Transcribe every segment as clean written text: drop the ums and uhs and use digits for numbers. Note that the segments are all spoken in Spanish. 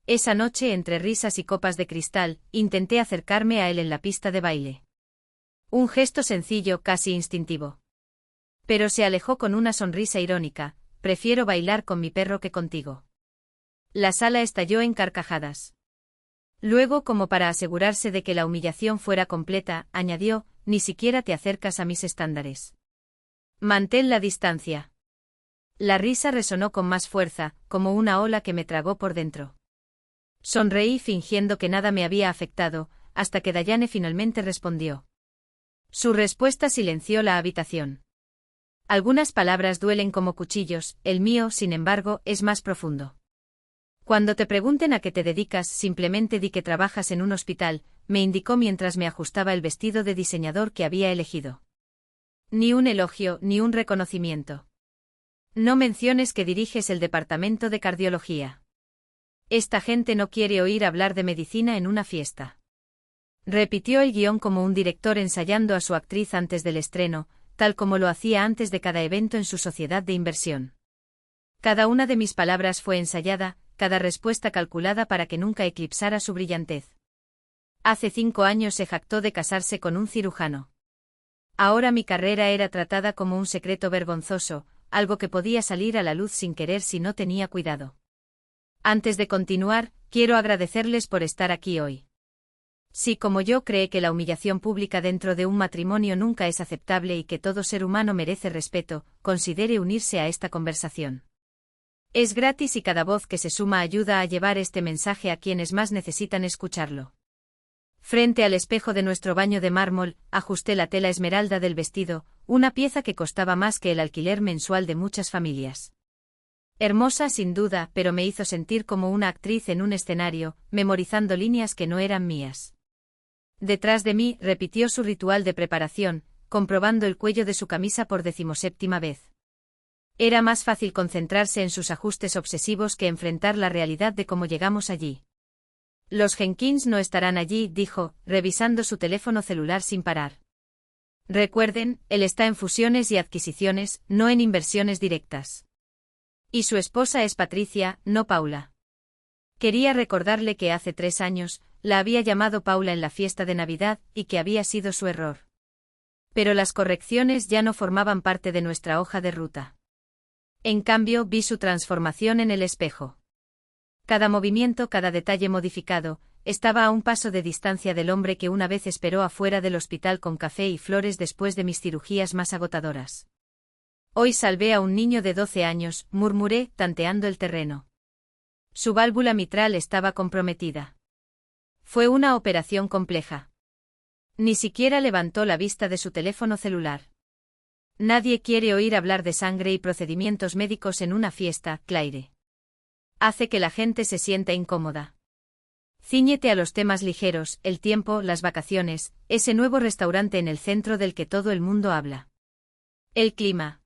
Esa noche, entre risas y copas de cristal, intenté acercarme a él en la pista de baile. Un gesto sencillo, casi instintivo. Pero se alejó con una sonrisa irónica: prefiero bailar con mi perro que contigo. La sala estalló en carcajadas. Luego, como para asegurarse de que la humillación fuera completa, añadió: ni siquiera te acercas a mis estándares. Mantén la distancia. La risa resonó con más fuerza, como una ola que me tragó por dentro. Sonreí fingiendo que nada me había afectado, hasta que Dayane finalmente respondió. Su respuesta silenció la habitación. Algunas palabras duelen como cuchillos, el mío, sin embargo, es más profundo. Cuando te pregunten a qué te dedicas, simplemente di que trabajas en un hospital, me indicó mientras me ajustaba el vestido de diseñador que había elegido. Ni un elogio, ni un reconocimiento. No menciones que diriges el departamento de cardiología. Esta gente no quiere oír hablar de medicina en una fiesta. Repitió el guión como un director ensayando a su actriz antes del estreno, tal como lo hacía antes de cada evento en su sociedad de inversión. Cada una de mis palabras fue ensayada, cada respuesta calculada para que nunca eclipsara su brillantez. Hace 5 años se jactó de casarse con un cirujano. Ahora mi carrera era tratada como un secreto vergonzoso, algo que podía salir a la luz sin querer si no tenía cuidado. Antes de continuar, quiero agradecerles por estar aquí hoy. Si como yo cree que la humillación pública dentro de un matrimonio nunca es aceptable y que todo ser humano merece respeto, considere unirse a esta conversación. Es gratis y cada voz que se suma ayuda a llevar este mensaje a quienes más necesitan escucharlo. Frente al espejo de nuestro baño de mármol, ajusté la tela esmeralda del vestido, una pieza que costaba más que el alquiler mensual de muchas familias. Hermosa sin duda, pero me hizo sentir como una actriz en un escenario, memorizando líneas que no eran mías. Detrás de mí, repitió su ritual de preparación, comprobando el cuello de su camisa por 17ª vez. Era más fácil concentrarse en sus ajustes obsesivos que enfrentar la realidad de cómo llegamos allí. Los Jenkins no estarán allí, dijo, revisando su teléfono celular sin parar. Recuerden, él está en fusiones y adquisiciones, no en inversiones directas. Y su esposa es Patricia, no Paula. Quería recordarle que hace 3 años, la había llamado Paula en la fiesta de Navidad y que había sido su error. Pero las correcciones ya no formaban parte de nuestra hoja de ruta. En cambio, vi su transformación en el espejo. Cada movimiento, cada detalle modificado, estaba a un paso de distancia del hombre que una vez esperó afuera del hospital con café y flores después de mis cirugías más agotadoras. Hoy salvé a un niño de 12 años, murmuré, tanteando el terreno. Su válvula mitral estaba comprometida. Fue una operación compleja. Ni siquiera levantó la vista de su teléfono celular. Nadie quiere oír hablar de sangre y procedimientos médicos en una fiesta, Claire. Hace que la gente se sienta incómoda. Cíñete a los temas ligeros, el tiempo, las vacaciones, ese nuevo restaurante en el centro del que todo el mundo habla. El clima.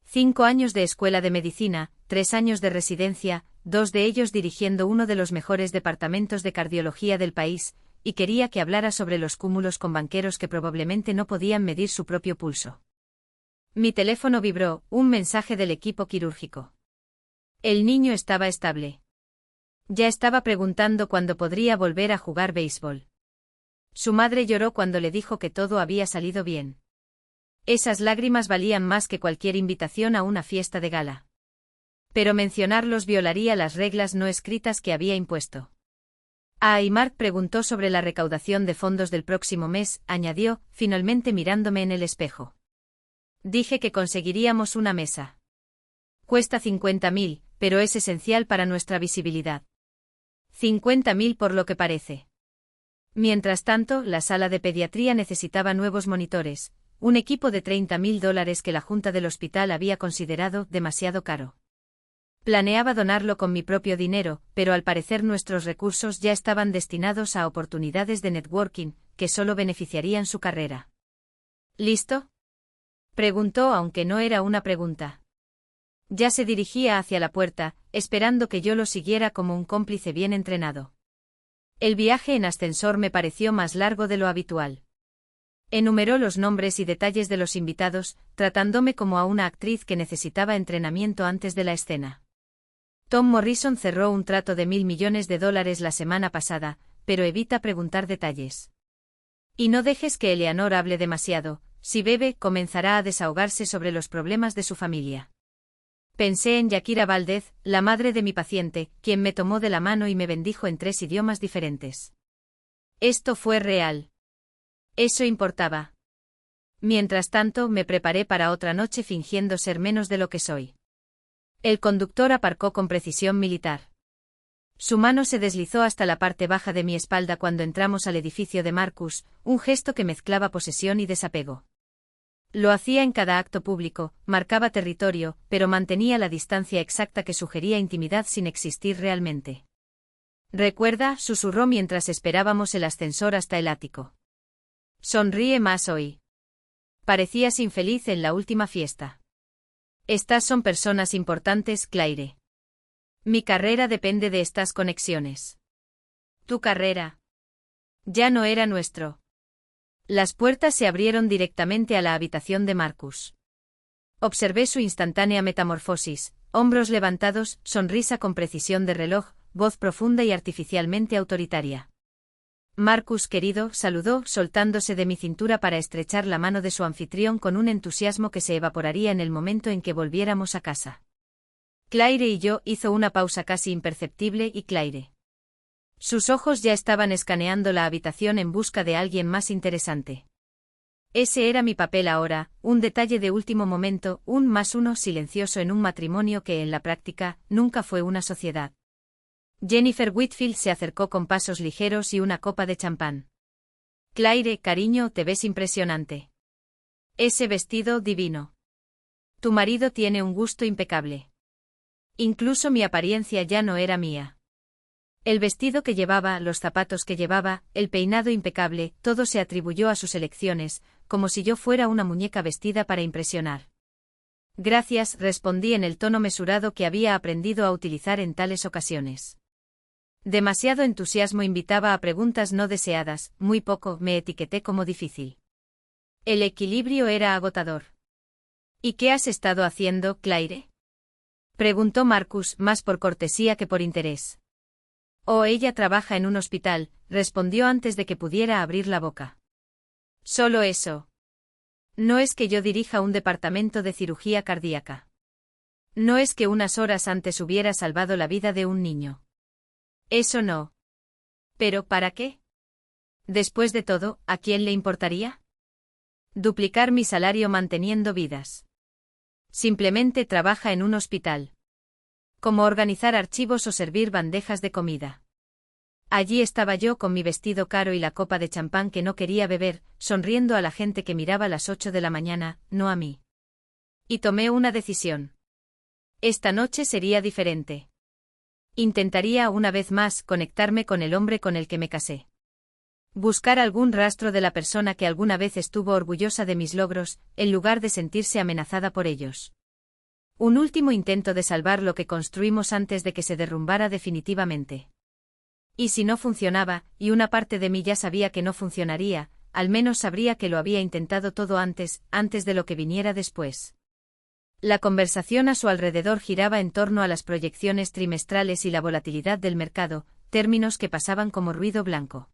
5 años de escuela de medicina, 3 años de residencia, 2 de ellos dirigiendo uno de los mejores departamentos de cardiología del país, y quería que hablara sobre los cúmulos con banqueros que probablemente no podían medir su propio pulso. Mi teléfono vibró, un mensaje del equipo quirúrgico. El niño estaba estable. Ya estaba preguntando cuándo podría volver a jugar béisbol. Su madre lloró cuando le dijo que todo había salido bien. Esas lágrimas valían más que cualquier invitación a una fiesta de gala. Pero mencionarlos violaría las reglas no escritas que había impuesto. Y Mark preguntó sobre la recaudación de fondos del próximo mes, añadió, finalmente mirándome en el espejo. Dije que conseguiríamos una mesa. Cuesta 50.000, pero es esencial para nuestra visibilidad. 50.000 por lo que parece. Mientras tanto, la sala de pediatría necesitaba nuevos monitores, un equipo de $30.000 que la junta del hospital había considerado demasiado caro. Planeaba donarlo con mi propio dinero, pero al parecer nuestros recursos ya estaban destinados a oportunidades de networking, que solo beneficiarían su carrera. ¿Listo?, preguntó, aunque no era una pregunta. Ya se dirigía hacia la puerta, esperando que yo lo siguiera como un cómplice bien entrenado. El viaje en ascensor me pareció más largo de lo habitual. Enumeró los nombres y detalles de los invitados, tratándome como a una actriz que necesitaba entrenamiento antes de la escena. Tom Morrison cerró un trato de $1.000 millones la semana pasada, pero evita preguntar detalles. Y no dejes que Eleanor hable demasiado. Si bebe, comenzará a desahogarse sobre los problemas de su familia. Pensé en Yakira Valdez, la madre de mi paciente, quien me tomó de la mano y me bendijo en 3 idiomas diferentes. Esto fue real. Eso importaba. Mientras tanto, me preparé para otra noche fingiendo ser menos de lo que soy. El conductor aparcó con precisión militar. Su mano se deslizó hasta la parte baja de mi espalda cuando entramos al edificio de Marcus, un gesto que mezclaba posesión y desapego. Lo hacía en cada acto público, marcaba territorio, pero mantenía la distancia exacta que sugería intimidad sin existir realmente. «Recuerda», susurró mientras esperábamos el ascensor hasta el ático. «Sonríe más hoy. Parecías infeliz en la última fiesta. Estas son personas importantes, Claire. Mi carrera depende de estas conexiones. Tu carrera. Ya no era nuestro». Las puertas se abrieron directamente a la habitación de Marcus. Observé su instantánea metamorfosis, hombros levantados, sonrisa con precisión de reloj, voz profunda y artificialmente autoritaria. «Marcus, querido», saludó, soltándose de mi cintura para estrechar la mano de su anfitrión con un entusiasmo que se evaporaría en el momento en que volviéramos a casa. Claire y yo, hizo una pausa casi imperceptible y Claire. Sus ojos ya estaban escaneando la habitación en busca de alguien más interesante. Ese era mi papel ahora, un detalle de último momento, un +1 silencioso en un matrimonio que en la práctica nunca fue una sociedad. Jennifer Whitfield se acercó con pasos ligeros y una copa de champán. «Claire, cariño, te ves impresionante. Ese vestido divino. Tu marido tiene un gusto impecable. Incluso mi apariencia ya no era mía. El vestido que llevaba, los zapatos que llevaba, el peinado impecable, todo se atribuyó a sus elecciones, como si yo fuera una muñeca vestida para impresionar». «Gracias», respondí en el tono mesurado que había aprendido a utilizar en tales ocasiones. Demasiado entusiasmo invitaba a preguntas no deseadas, muy poco, me etiqueté como difícil. El equilibrio era agotador. «¿Y qué has estado haciendo, Claire?», preguntó Marcus, más por cortesía que por interés. «Oh, ella trabaja en un hospital», respondió antes de que pudiera abrir la boca. «Solo eso. No es que yo dirija un departamento de cirugía cardíaca. No es que unas horas antes hubiera salvado la vida de un niño. Eso no. ¿Pero para qué? Después de todo, ¿a quién le importaría? Duplicar mi salario manteniendo vidas. Simplemente trabaja en un hospital. Como organizar archivos o servir bandejas de comida». Allí estaba yo con mi vestido caro y la copa de champán que no quería beber, sonriendo a la gente que miraba a las 8 de la mañana, no a mí. Y tomé una decisión. Esta noche sería diferente. Intentaría una vez más conectarme con el hombre con el que me casé. Buscar algún rastro de la persona que alguna vez estuvo orgullosa de mis logros, en lugar de sentirse amenazada por ellos. Un último intento de salvar lo que construimos antes de que se derrumbara definitivamente. Y si no funcionaba, y una parte de mí ya sabía que no funcionaría, al menos sabría que lo había intentado todo antes de lo que viniera después. La conversación a su alrededor giraba en torno a las proyecciones trimestrales y la volatilidad del mercado, términos que pasaban como ruido blanco.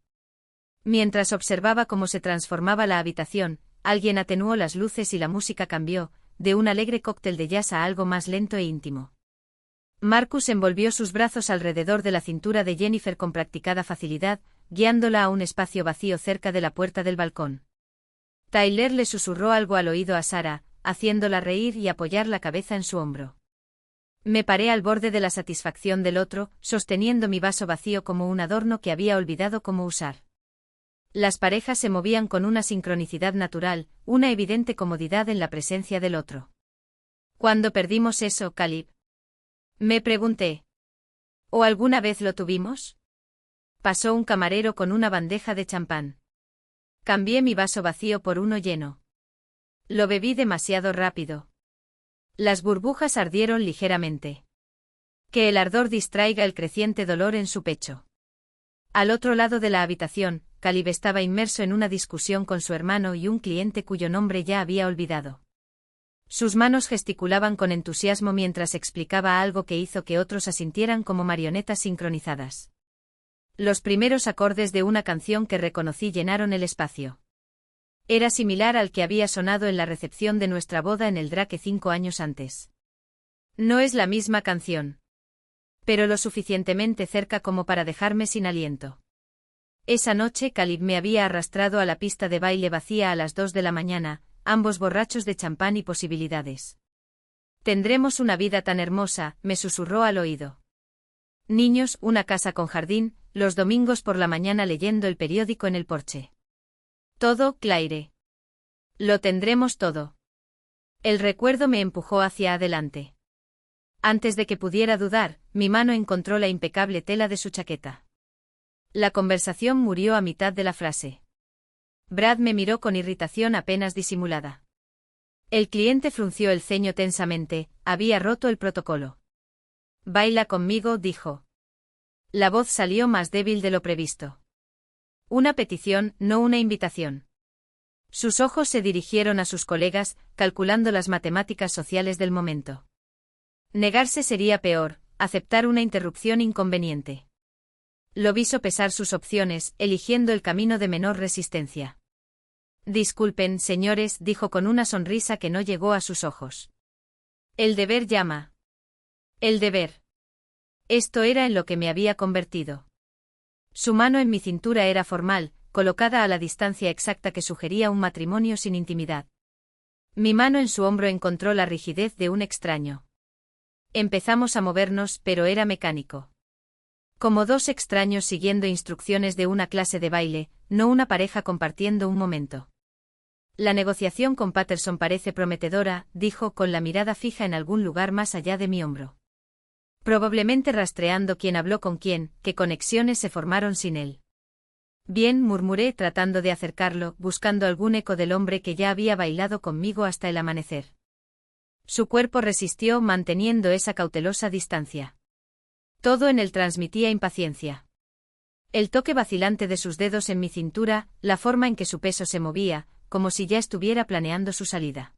Mientras observaba cómo se transformaba la habitación, alguien atenuó las luces y la música cambió, de un alegre cóctel de jazz a algo más lento e íntimo. Marcus envolvió sus brazos alrededor de la cintura de Jennifer con practicada facilidad, guiándola a un espacio vacío cerca de la puerta del balcón. Tyler le susurró algo al oído a Sarah, haciéndola reír y apoyar la cabeza en su hombro. Me paré al borde de la satisfacción del otro, sosteniendo mi vaso vacío como un adorno que había olvidado cómo usar. Las parejas se movían con una sincronicidad natural, una evidente comodidad en la presencia del otro. ¿Cuándo perdimos eso, Caleb?, me pregunté. ¿O alguna vez lo tuvimos? Pasó un camarero con una bandeja de champán. Cambié mi vaso vacío por uno lleno. Lo bebí demasiado rápido. Las burbujas ardieron ligeramente. Que el ardor distraiga el creciente dolor en su pecho. Al otro lado de la habitación, Caleb estaba inmerso en una discusión con su hermano y un cliente cuyo nombre ya había olvidado. Sus manos gesticulaban con entusiasmo mientras explicaba algo que hizo que otros asintieran como marionetas sincronizadas. Los primeros acordes de una canción que reconocí llenaron el espacio. Era similar al que había sonado en la recepción de nuestra boda en el Drake 5 años antes. No es la misma canción, pero lo suficientemente cerca como para dejarme sin aliento. Esa noche Calib me había arrastrado a la pista de baile vacía a las 2 de la mañana, ambos borrachos de champán y posibilidades. Tendremos una vida tan hermosa, me susurró al oído. Niños, una casa con jardín, los domingos por la mañana leyendo el periódico en el porche. Todo, Claire. Lo tendremos todo. El recuerdo me empujó hacia adelante. Antes de que pudiera dudar, mi mano encontró la impecable tela de su chaqueta. La conversación murió a mitad de la frase. Brad me miró con irritación apenas disimulada. El cliente frunció el ceño tensamente, había roto el protocolo. Baila conmigo, dijo. La voz salió más débil de lo previsto. Una petición, no una invitación. Sus ojos se dirigieron a sus colegas, calculando las matemáticas sociales del momento. Negarse sería peor, aceptar una interrupción inconveniente. Lo vi sopesar sus opciones, eligiendo el camino de menor resistencia. Disculpen, señores, dijo con una sonrisa que no llegó a sus ojos. El deber llama. El deber. Esto era en lo que me había convertido. Su mano en mi cintura era formal, colocada a la distancia exacta que sugería un matrimonio sin intimidad. Mi mano en su hombro encontró la rigidez de un extraño. Empezamos a movernos, pero era mecánico. Como dos extraños siguiendo instrucciones de una clase de baile, no una pareja compartiendo un momento. La negociación con Patterson parece prometedora, dijo con la mirada fija en algún lugar más allá de mi hombro. Probablemente rastreando quién habló con quién, qué conexiones se formaron sin él. Bien, murmuré tratando de acercarlo, buscando algún eco del hombre que ya había bailado conmigo hasta el amanecer. Su cuerpo resistió manteniendo esa cautelosa distancia. Todo en él transmitía impaciencia. El toque vacilante de sus dedos en mi cintura, la forma en que su peso se movía, como si ya estuviera planeando su salida.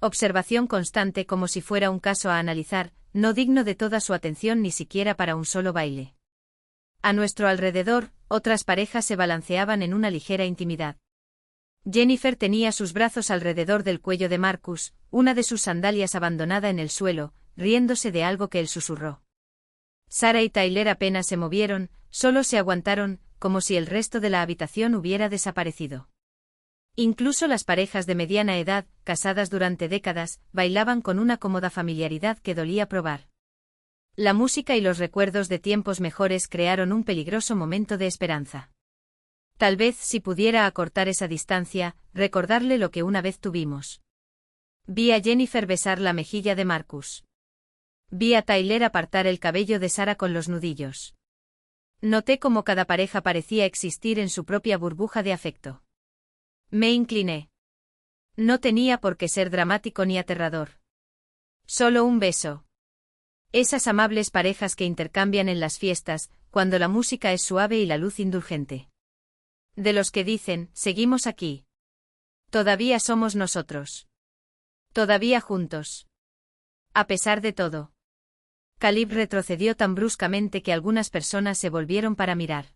Observación constante como si fuera un caso a analizar, no digno de toda su atención ni siquiera para un solo baile. A nuestro alrededor, otras parejas se balanceaban en una ligera intimidad. Jennifer tenía sus brazos alrededor del cuello de Marcus, una de sus sandalias abandonada en el suelo, riéndose de algo que él susurró. Sarah y Tyler apenas se movieron, solo se aguantaron, como si el resto de la habitación hubiera desaparecido. Incluso las parejas de mediana edad, casadas durante décadas, bailaban con una cómoda familiaridad que dolía probar. La música y los recuerdos de tiempos mejores crearon un peligroso momento de esperanza. Tal vez si pudiera acortar esa distancia, recordarle lo que una vez tuvimos. Vi a Jennifer besar la mejilla de Marcus. Vi a Tyler apartar el cabello de Sarah con los nudillos. Noté cómo cada pareja parecía existir en su propia burbuja de afecto. Me incliné. No tenía por qué ser dramático ni aterrador. Solo un beso. Esas amables parejas que intercambian en las fiestas, cuando la música es suave y la luz indulgente. De los que dicen, seguimos aquí. Todavía somos nosotros. Todavía juntos. A pesar de todo. Calib retrocedió tan bruscamente que algunas personas se volvieron para mirar.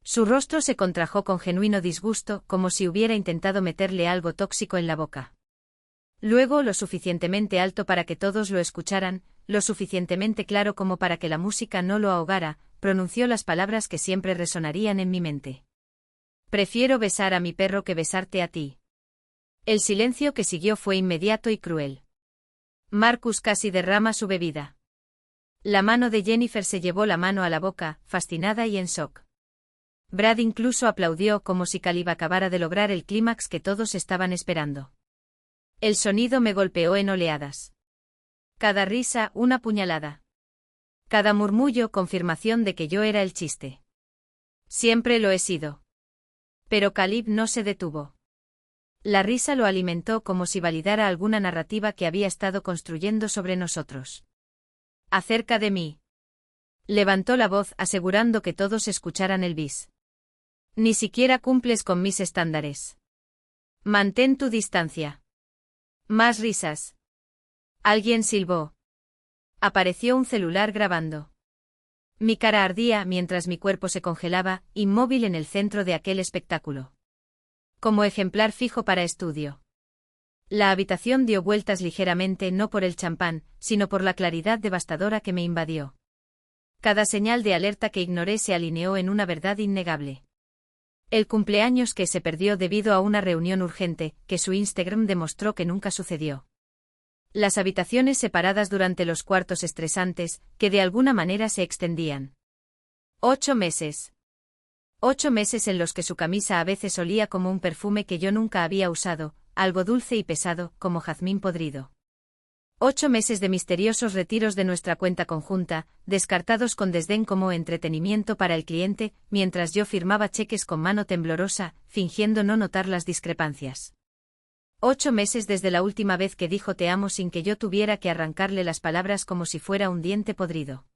Su rostro se contrajo con genuino disgusto, como si hubiera intentado meterle algo tóxico en la boca. Luego lo suficientemente alto para que todos lo escucharan, lo suficientemente claro como para que la música no lo ahogara, pronunció las palabras que siempre resonarían en mi mente. Prefiero besar a mi perro que besarte a ti. El silencio que siguió fue inmediato y cruel. Marcus casi derrama su bebida. La mano de Jennifer se llevó la mano a la boca, fascinada y en shock. Brad incluso aplaudió como si Calib acabara de lograr el clímax que todos estaban esperando. El sonido me golpeó en oleadas. Cada risa, una puñalada. Cada murmullo, confirmación de que yo era el chiste. Siempre lo he sido. Pero Calib no se detuvo. La risa lo alimentó como si validara alguna narrativa que había estado construyendo sobre nosotros. Acerca de mí. Levantó la voz asegurando que todos escucharan el bis. Ni siquiera cumples con mis estándares. Mantén tu distancia. Más risas. Alguien silbó. Apareció un celular grabando. Mi cara ardía mientras mi cuerpo se congelaba, inmóvil en el centro de aquel espectáculo. Como ejemplar fijo para estudio. La habitación dio vueltas ligeramente no por el champán, sino por la claridad devastadora que me invadió. Cada señal de alerta que ignoré se alineó en una verdad innegable. El cumpleaños que se perdió debido a una reunión urgente, que su Instagram demostró que nunca sucedió. Las habitaciones separadas durante los cuartos estresantes, que de alguna manera se extendían. 8 meses. 8 meses en los que su camisa a veces olía como un perfume que yo nunca había usado, algo dulce y pesado, como jazmín podrido. 8 meses de misteriosos retiros de nuestra cuenta conjunta, descartados con desdén como entretenimiento para el cliente, mientras yo firmaba cheques con mano temblorosa, fingiendo no notar las discrepancias. 8 meses desde la última vez que dijo te amo sin que yo tuviera que arrancarle las palabras como si fuera un diente podrido.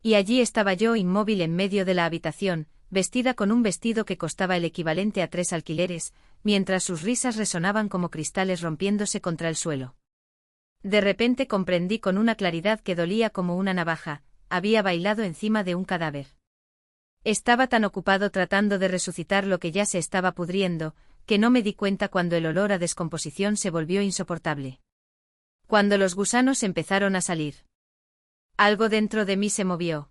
Y allí estaba yo inmóvil en medio de la habitación, vestida con un vestido que costaba el equivalente a 3 alquileres, mientras sus risas resonaban como cristales rompiéndose contra el suelo. De repente comprendí con una claridad que dolía como una navaja, había bailado encima de un cadáver. Estaba tan ocupado tratando de resucitar lo que ya se estaba pudriendo, que no me di cuenta cuando el olor a descomposición se volvió insoportable. Cuando los gusanos empezaron a salir. Algo dentro de mí se movió.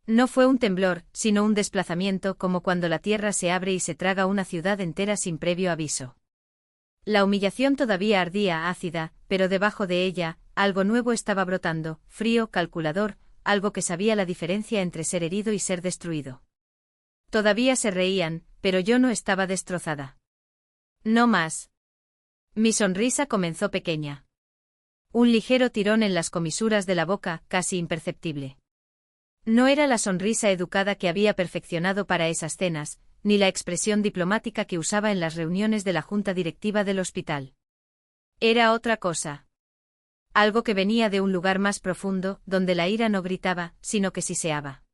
No fue un temblor, sino un desplazamiento como cuando la tierra se abre y se traga una ciudad entera sin previo aviso. La humillación todavía ardía ácida, pero debajo de ella, algo nuevo estaba brotando, frío, calculador, algo que sabía la diferencia entre ser herido y ser destruido. Todavía se reían, pero yo no estaba destrozada. No más. Mi sonrisa comenzó pequeña. Un ligero tirón en las comisuras de la boca, casi imperceptible. No era la sonrisa educada que había perfeccionado para esas cenas, ni la expresión diplomática que usaba en las reuniones de la junta directiva del hospital. Era otra cosa. Algo que venía de un lugar más profundo, donde la ira no gritaba, sino que siseaba.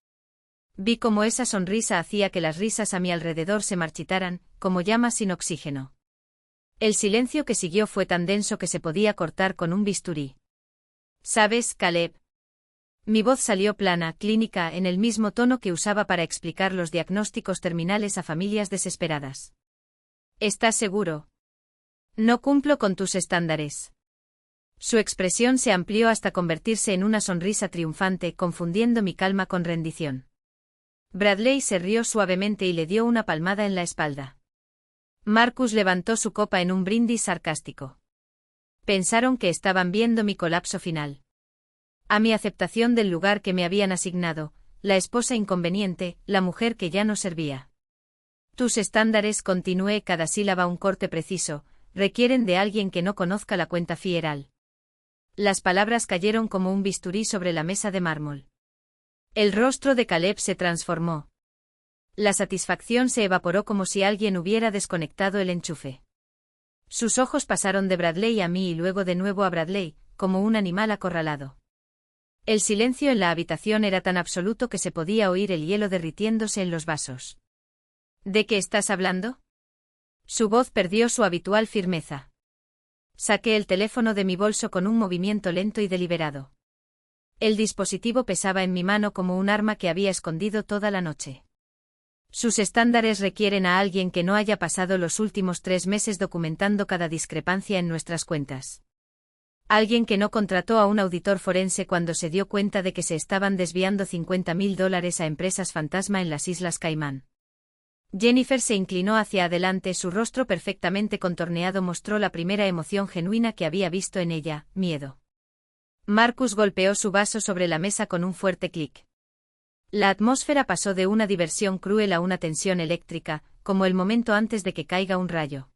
Vi cómo esa sonrisa hacía que las risas a mi alrededor se marchitaran, como llamas sin oxígeno. El silencio que siguió fue tan denso que se podía cortar con un bisturí. ¿Sabes, Caleb? Mi voz salió plana, clínica, en el mismo tono que usaba para explicar los diagnósticos terminales a familias desesperadas. ¿Estás seguro? No cumplo con tus estándares. Su expresión se amplió hasta convertirse en una sonrisa triunfante, confundiendo mi calma con rendición. Bradley se rió suavemente y le dio una palmada en la espalda. Marcus levantó su copa en un brindis sarcástico. Pensaron que estaban viendo mi colapso final. A mi aceptación del lugar que me habían asignado, la esposa inconveniente, la mujer que ya no servía. Tus estándares, continué cada sílaba un corte preciso, requieren de alguien que no conozca la cuenta fieral. Las palabras cayeron como un bisturí sobre la mesa de mármol. El rostro de Caleb se transformó. La satisfacción se evaporó como si alguien hubiera desconectado el enchufe. Sus ojos pasaron de Bradley a mí y luego de nuevo a Bradley, como un animal acorralado. El silencio en la habitación era tan absoluto que se podía oír el hielo derritiéndose en los vasos. ¿De qué estás hablando? Su voz perdió su habitual firmeza. Saqué el teléfono de mi bolso con un movimiento lento y deliberado. El dispositivo pesaba en mi mano como un arma que había escondido toda la noche. Sus estándares requieren a alguien que no haya pasado los últimos 3 meses documentando cada discrepancia en nuestras cuentas. Alguien que no contrató a un auditor forense cuando se dio cuenta de que se estaban desviando $50.000 a empresas fantasma en las Islas Caimán. Jennifer se inclinó hacia adelante, su rostro perfectamente contorneado mostró la primera emoción genuina que había visto en ella, miedo. Marcus golpeó su vaso sobre la mesa con un fuerte clic. La atmósfera pasó de una diversión cruel a una tensión eléctrica, como el momento antes de que caiga un rayo.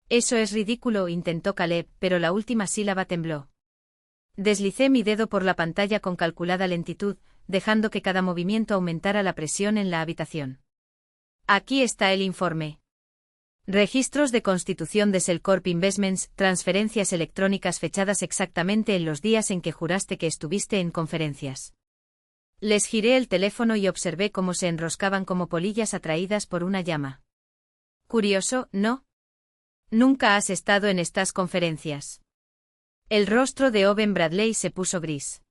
Eso es ridículo, intentó Caleb, pero la última sílaba tembló. Deslicé mi dedo por la pantalla con calculada lentitud, dejando que cada movimiento aumentara la presión en la habitación. Aquí está el informe. Registros de constitución de Cellcorp Investments, transferencias electrónicas fechadas exactamente en los días en que juraste que estuviste en conferencias. Les giré el teléfono y observé cómo se enroscaban como polillas atraídas por una llama. Curioso, ¿no? Nunca has estado en estas conferencias. El rostro de Owen Bradley se puso gris.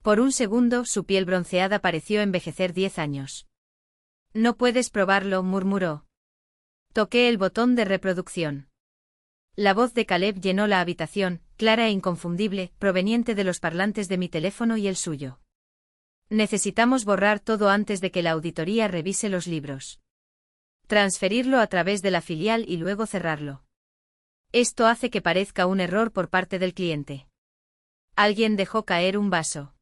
Por un segundo su piel bronceada pareció envejecer 10 años. No puedes probarlo, murmuró. Toqué el botón de reproducción. La voz de Caleb llenó la habitación, clara e inconfundible, proveniente de los parlantes de mi teléfono y el suyo. Necesitamos borrar todo antes de que la auditoría revise los libros. Transferirlo a través de la filial y luego cerrarlo. Esto hace que parezca un error por parte del cliente. Alguien dejó caer un vaso.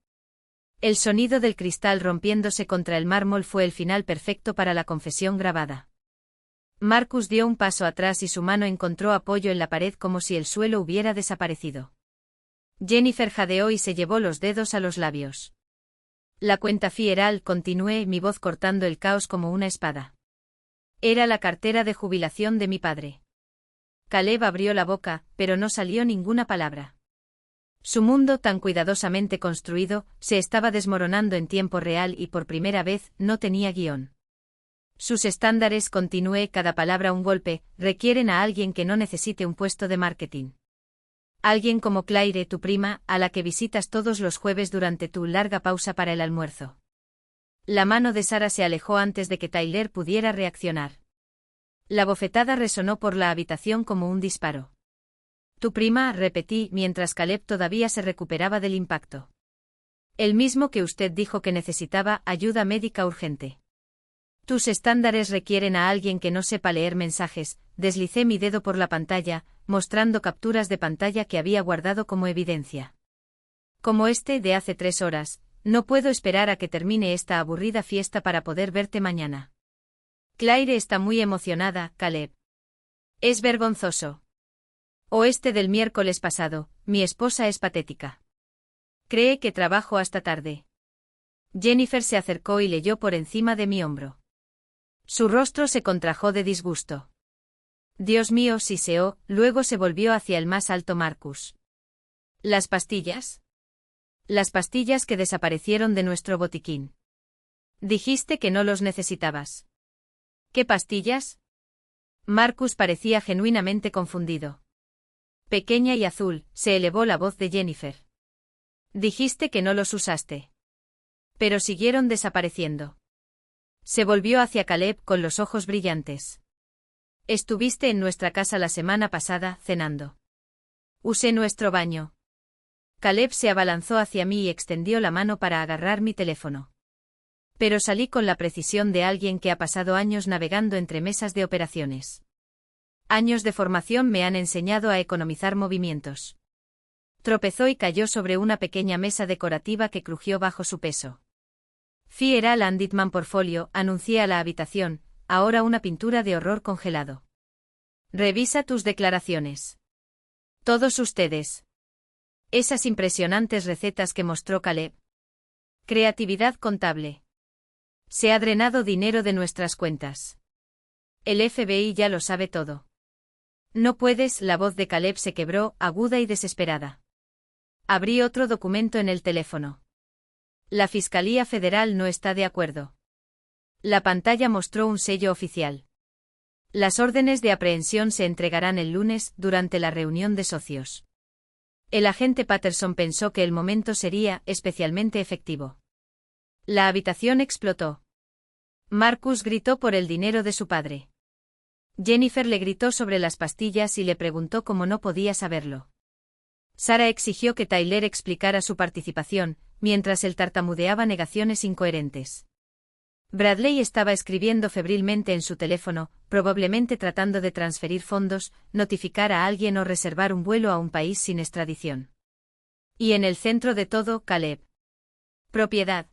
El sonido del cristal rompiéndose contra el mármol fue el final perfecto para la confesión grabada. Marcus dio un paso atrás y su mano encontró apoyo en la pared como si el suelo hubiera desaparecido. Jennifer jadeó y se llevó los dedos a los labios. La cuenta fieral, continué, mi voz cortando el caos como una espada. Era la cartera de jubilación de mi padre. Caleb abrió la boca, pero no salió ninguna palabra. Su mundo, tan cuidadosamente construido, se estaba desmoronando en tiempo real y por primera vez no tenía guión. Sus estándares, continué, cada palabra un golpe, requieren a alguien que no necesite un puesto de marketing. Alguien como Claire, tu prima, a la que visitas todos los jueves durante tu larga pausa para el almuerzo. La mano de Sara se alejó antes de que Tyler pudiera reaccionar. La bofetada resonó por la habitación como un disparo. Tu prima, repetí, mientras Caleb todavía se recuperaba del impacto. El mismo que usted dijo que necesitaba, ayuda médica urgente. Tus estándares requieren a alguien que no sepa leer mensajes, deslicé mi dedo por la pantalla, mostrando capturas de pantalla que había guardado como evidencia. Como este de hace 3 horas, no puedo esperar a que termine esta aburrida fiesta para poder verte mañana. Claire está muy emocionada, Caleb. Es vergonzoso. O este del miércoles pasado, mi esposa es patética. Cree que trabajo hasta tarde. Jennifer se acercó y leyó por encima de mi hombro. Su rostro se contrajo de disgusto. Dios mío, siseó, luego se volvió hacia el más alto Marcus. ¿Las pastillas? Las pastillas que desaparecieron de nuestro botiquín. Dijiste que no los necesitabas. ¿Qué pastillas? Marcus parecía genuinamente confundido. Pequeña y azul, se elevó la voz de Jennifer. Dijiste que no los usaste. Pero siguieron desapareciendo. Se volvió hacia Caleb con los ojos brillantes. Estuviste en nuestra casa la semana pasada, cenando. Usé nuestro baño. Caleb se abalanzó hacia mí y extendió la mano para agarrar mi teléfono. Pero salí con la precisión de alguien que ha pasado años navegando entre mesas de operaciones. Años de formación me han enseñado a economizar movimientos. Tropezó y cayó sobre una pequeña mesa decorativa que crujió bajo su peso. Fieral and Ditman Portfolio, anuncié a la habitación, ahora una pintura de horror congelado. Revisa tus declaraciones. Todos ustedes. Esas impresionantes recetas que mostró Caleb. Creatividad contable. Se ha drenado dinero de nuestras cuentas. El FBI ya lo sabe todo. No puedes, la voz de Caleb se quebró, aguda y desesperada. Abrí otro documento en el teléfono. La Fiscalía Federal no está de acuerdo. La pantalla mostró un sello oficial. Las órdenes de aprehensión se entregarán el lunes, durante la reunión de socios. El agente Patterson pensó que el momento sería especialmente efectivo. La habitación explotó. Marcus gritó por el dinero de su padre. Jennifer le gritó sobre las pastillas y le preguntó cómo no podía saberlo. Sara exigió que Tyler explicara su participación, mientras él tartamudeaba negaciones incoherentes. Bradley estaba escribiendo febrilmente en su teléfono, probablemente tratando de transferir fondos, notificar a alguien o reservar un vuelo a un país sin extradición. Y en el centro de todo, Caleb. Propiedad.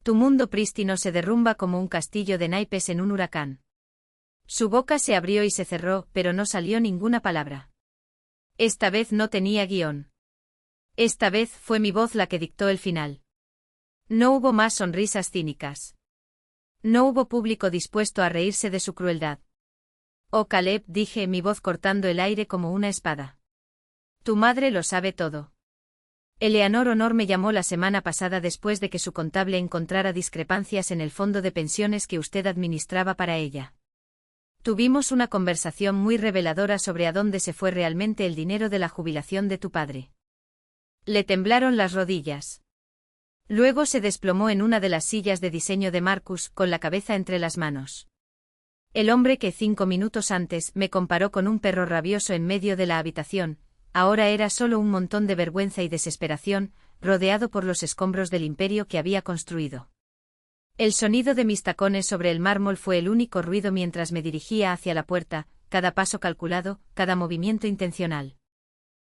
Tu mundo prístino se derrumba como un castillo de naipes en un huracán. Su boca se abrió y se cerró, pero no salió ninguna palabra. Esta vez no tenía guión. Esta vez fue mi voz la que dictó el final. No hubo más sonrisas cínicas. No hubo público dispuesto a reírse de su crueldad. Oh Caleb, dije, mi voz cortando el aire como una espada. Tu madre lo sabe todo. Eleanor Honor me llamó la semana pasada después de que su contable encontrara discrepancias en el fondo de pensiones que usted administraba para ella. Tuvimos una conversación muy reveladora sobre a dónde se fue realmente el dinero de la jubilación de tu padre. Le temblaron las rodillas. Luego se desplomó en una de las sillas de diseño de Marcus, con la cabeza entre las manos. El hombre que 5 minutos antes me comparó con un perro rabioso en medio de la habitación, ahora era solo un montón de vergüenza y desesperación, rodeado por los escombros del imperio que había construido. El sonido de mis tacones sobre el mármol fue el único ruido mientras me dirigía hacia la puerta, cada paso calculado, cada movimiento intencional.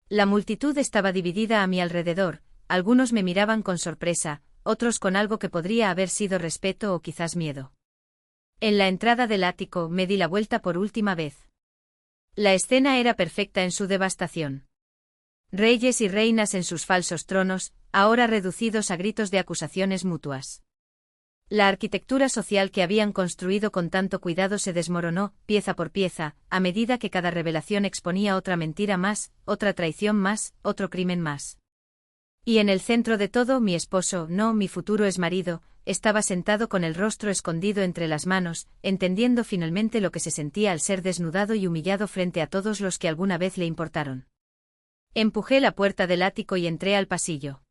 La multitud estaba dividida a mi alrededor, algunos me miraban con sorpresa, otros con algo que podría haber sido respeto o quizás miedo. En la entrada del ático me di la vuelta por última vez. La escena era perfecta en su devastación. Reyes y reinas en sus falsos tronos, ahora reducidos a gritos de acusaciones mutuas. La arquitectura social que habían construido con tanto cuidado se desmoronó, pieza por pieza, a medida que cada revelación exponía otra mentira más, otra traición más, otro crimen más. Y en el centro de todo, mi esposo, no mi futuro exmarido, estaba sentado con el rostro escondido entre las manos, entendiendo finalmente lo que se sentía al ser desnudado y humillado frente a todos los que alguna vez le importaron. Empujé la puerta del ático y entré al pasillo.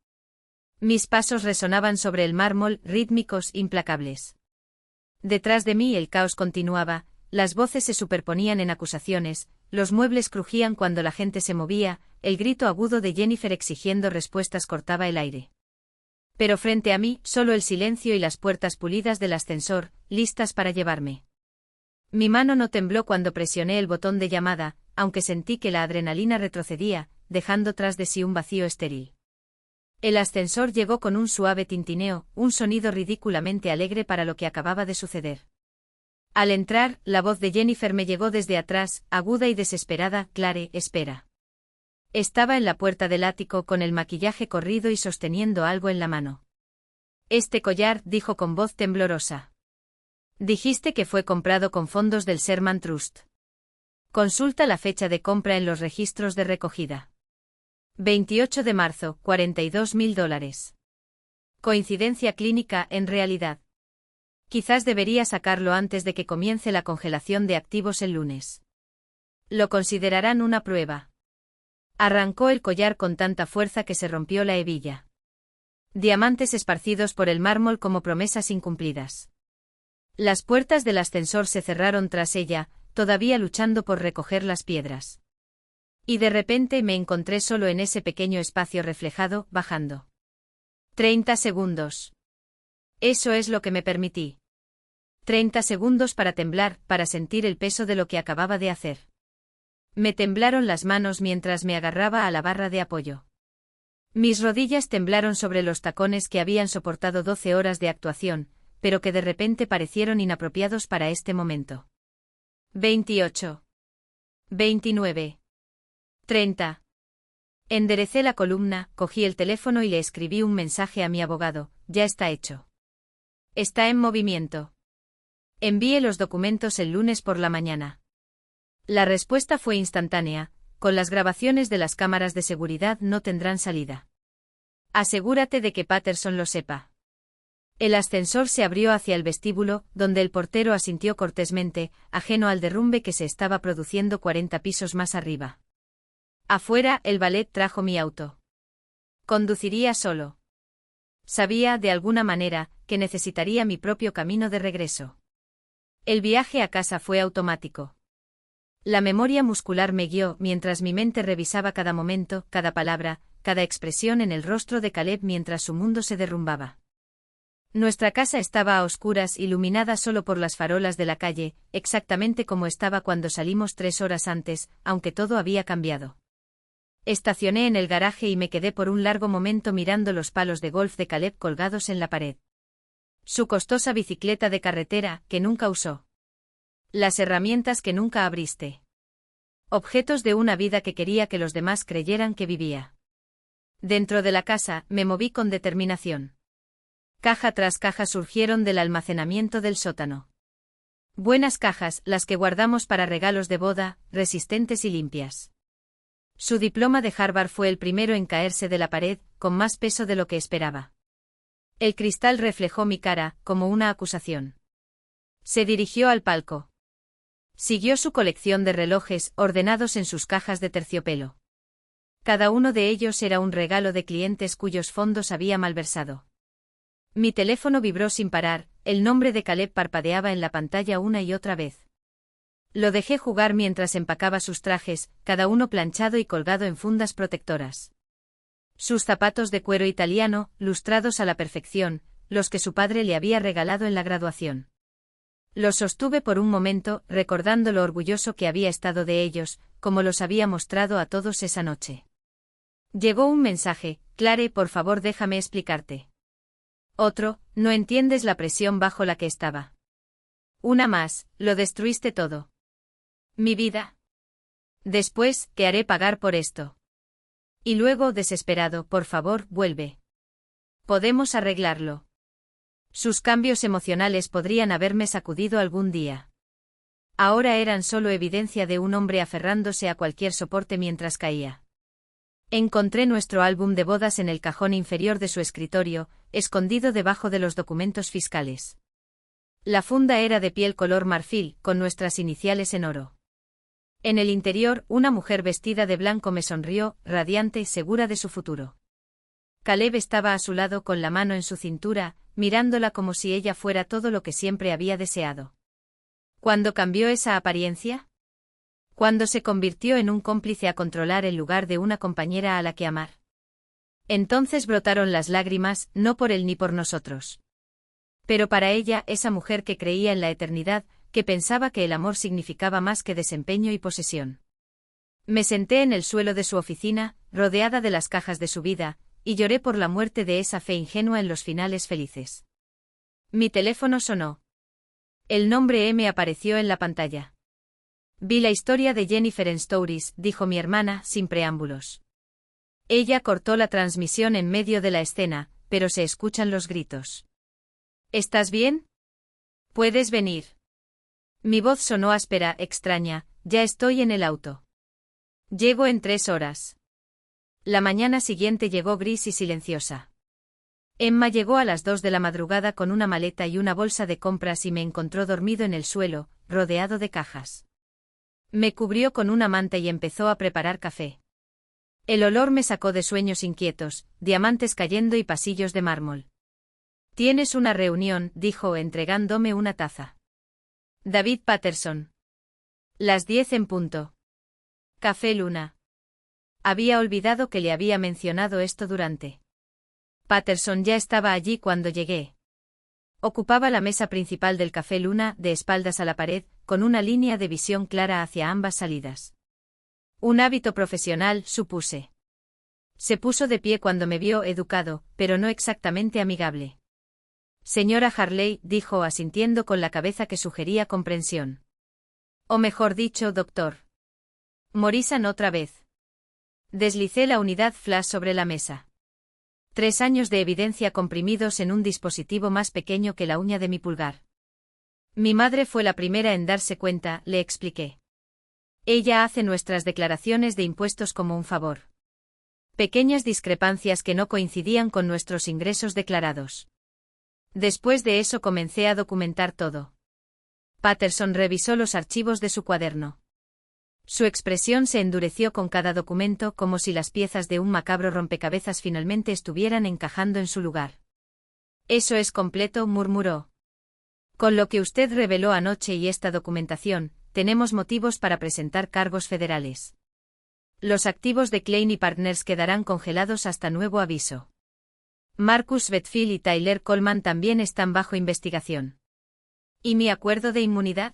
Mis pasos resonaban sobre el mármol, rítmicos, implacables. Detrás de mí el caos continuaba, las voces se superponían en acusaciones, los muebles crujían cuando la gente se movía, el grito agudo de Jennifer exigiendo respuestas cortaba el aire. Pero frente a mí, solo el silencio y las puertas pulidas del ascensor, listas para llevarme. Mi mano no tembló cuando presioné el botón de llamada, aunque sentí que la adrenalina retrocedía, dejando tras de sí un vacío estéril. El ascensor llegó con un suave tintineo, un sonido ridículamente alegre para lo que acababa de suceder. Al entrar, la voz de Jennifer me llegó desde atrás, aguda y desesperada. Clare, espera. Estaba en la puerta del ático con el maquillaje corrido y sosteniendo algo en la mano. Este collar, dijo con voz temblorosa. Dijiste que fue comprado con fondos del Sherman Trust. Consulta la fecha de compra en los registros de recogida. 28 de marzo, $42.000. Coincidencia clínica, en realidad. Quizás debería sacarlo antes de que comience la congelación de activos el lunes. Lo considerarán una prueba. Arrancó el collar con tanta fuerza que se rompió la hebilla. Diamantes esparcidos por el mármol como promesas incumplidas. Las puertas del ascensor se cerraron tras ella, todavía luchando por recoger las piedras. Y de repente me encontré solo en ese pequeño espacio reflejado, bajando. 30 segundos. Eso es lo que me permití. 30 segundos para temblar, para sentir el peso de lo que acababa de hacer. Me temblaron las manos mientras me agarraba a la barra de apoyo. Mis rodillas temblaron sobre los tacones que habían soportado 12 horas de actuación, pero que de repente parecieron inapropiados para este momento. 28. 29. 30. Enderecé la columna, cogí el teléfono y le escribí un mensaje a mi abogado. Ya está hecho. Está en movimiento. Envíe los documentos el lunes por la mañana. La respuesta fue instantánea. Con las grabaciones de las cámaras de seguridad no tendrán salida. Asegúrate de que Patterson lo sepa. El ascensor se abrió hacia el vestíbulo, donde el portero asintió cortésmente, ajeno al derrumbe que se estaba produciendo 40 pisos más arriba. Afuera, el valet trajo mi auto. Conduciría solo. Sabía, de alguna manera, que necesitaría mi propio camino de regreso. El viaje a casa fue automático. La memoria muscular me guió mientras mi mente revisaba cada momento, cada palabra, cada expresión en el rostro de Caleb mientras su mundo se derrumbaba. Nuestra casa estaba a oscuras, iluminada solo por las farolas de la calle, exactamente como estaba cuando salimos 3 horas antes, aunque todo había cambiado. Estacioné en el garaje y me quedé por un largo momento mirando los palos de golf de Caleb colgados en la pared. Su costosa bicicleta de carretera, que nunca usó. Las herramientas que nunca abriste. Objetos de una vida que quería que los demás creyeran que vivía. Dentro de la casa, me moví con determinación. Caja tras caja surgieron del almacenamiento del sótano. Buenas cajas, las que guardamos para regalos de boda, resistentes y limpias. Su diploma de Harvard fue el primero en caerse de la pared, con más peso de lo que esperaba. El cristal reflejó mi cara, como una acusación. Se dirigió al palco. Siguió su colección de relojes, ordenados en sus cajas de terciopelo. Cada uno de ellos era un regalo de clientes cuyos fondos había malversado. Mi teléfono vibró sin parar, el nombre de Caleb parpadeaba en la pantalla una y otra vez. Lo dejé jugar mientras empacaba sus trajes, cada uno planchado y colgado en fundas protectoras. Sus zapatos de cuero italiano, lustrados a la perfección, los que su padre le había regalado en la graduación. Los sostuve por un momento, recordando lo orgulloso que había estado de ellos, como los había mostrado a todos esa noche. Llegó un mensaje: Clare, por favor déjame explicarte. Otro: no entiendes la presión bajo la que estaba. Una más: lo destruiste todo. Mi vida. Después, te haré pagar por esto. Y luego, desesperado: por favor, vuelve. Podemos arreglarlo. Sus cambios emocionales podrían haberme sacudido algún día. Ahora eran solo evidencia de un hombre aferrándose a cualquier soporte mientras caía. Encontré nuestro álbum de bodas en el cajón inferior de su escritorio, escondido debajo de los documentos fiscales. La funda era de piel color marfil, con nuestras iniciales en oro. En el interior, una mujer vestida de blanco me sonrió, radiante y segura de su futuro. Caleb estaba a su lado con la mano en su cintura, mirándola como si ella fuera todo lo que siempre había deseado. ¿Cuándo cambió esa apariencia? ¿Cuándo se convirtió en un cómplice a controlar en lugar de una compañera a la que amar? Entonces brotaron las lágrimas, no por él ni por nosotros. Pero para ella, esa mujer que creía en la eternidad, que pensaba que el amor significaba más que desempeño y posesión. Me senté en el suelo de su oficina, rodeada de las cajas de su vida, y lloré por la muerte de esa fe ingenua en los finales felices. Mi teléfono sonó. El nombre M apareció en la pantalla. Vi la historia de Jennifer en Stories, dijo mi hermana, sin preámbulos. Ella cortó la transmisión en medio de la escena, pero se escuchan los gritos. ¿Estás bien? ¿Puedes venir? Mi voz sonó áspera, extraña: ya estoy en el auto. Llego en 3 horas. La mañana siguiente llegó gris y silenciosa. Emma llegó a las 2 de la madrugada con una maleta y una bolsa de compras y me encontró dormido en el suelo, rodeado de cajas. Me cubrió con una manta y empezó a preparar café. El olor me sacó de sueños inquietos, diamantes cayendo y pasillos de mármol. «Tienes una reunión», dijo entregándome una taza. David Patterson. Las 10 en punto. Café Luna. Había olvidado que le había mencionado esto durante. Patterson ya estaba allí cuando llegué. Ocupaba la mesa principal del Café Luna, de espaldas a la pared, con una línea de visión clara hacia ambas salidas. Un hábito profesional, supuse. Se puso de pie cuando me vio, educado, pero no exactamente amigable. Señora Harley, dijo asintiendo con la cabeza que sugería comprensión. O mejor dicho, doctor. Morrison otra vez. Deslicé la unidad flash sobre la mesa. 3 años de evidencia comprimidos en un dispositivo más pequeño que la uña de mi pulgar. Mi madre fue la primera en darse cuenta, le expliqué. Ella hace nuestras declaraciones de impuestos como un favor. Pequeñas discrepancias que no coincidían con nuestros ingresos declarados. Después de eso comencé a documentar todo. Patterson revisó los archivos de su cuaderno. Su expresión se endureció con cada documento, como si las piezas de un macabro rompecabezas finalmente estuvieran encajando en su lugar. «Eso es completo», murmuró. «Con lo que usted reveló anoche y esta documentación, tenemos motivos para presentar cargos federales. Los activos de Klein y Partners quedarán congelados hasta nuevo aviso. Marcus Bedfield y Tyler Coleman también están bajo investigación». «¿Y mi acuerdo de inmunidad?»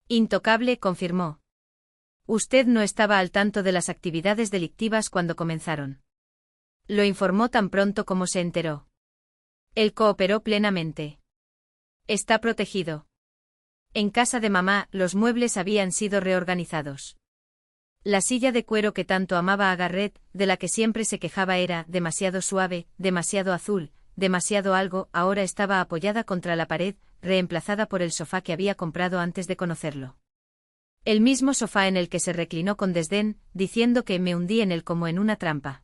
«Intocable», confirmó. Usted no estaba al tanto de las actividades delictivas cuando comenzaron. Lo informó tan pronto como se enteró. Él cooperó plenamente. Está protegido. En casa de mamá, los muebles habían sido reorganizados. La silla de cuero que tanto amaba a Garrett, de la que siempre se quejaba, era demasiado suave, demasiado azul, demasiado algo, ahora estaba apoyada contra la pared, reemplazada por el sofá que había comprado antes de conocerlo. El mismo sofá en el que se reclinó con desdén, diciendo que me hundí en él como en una trampa.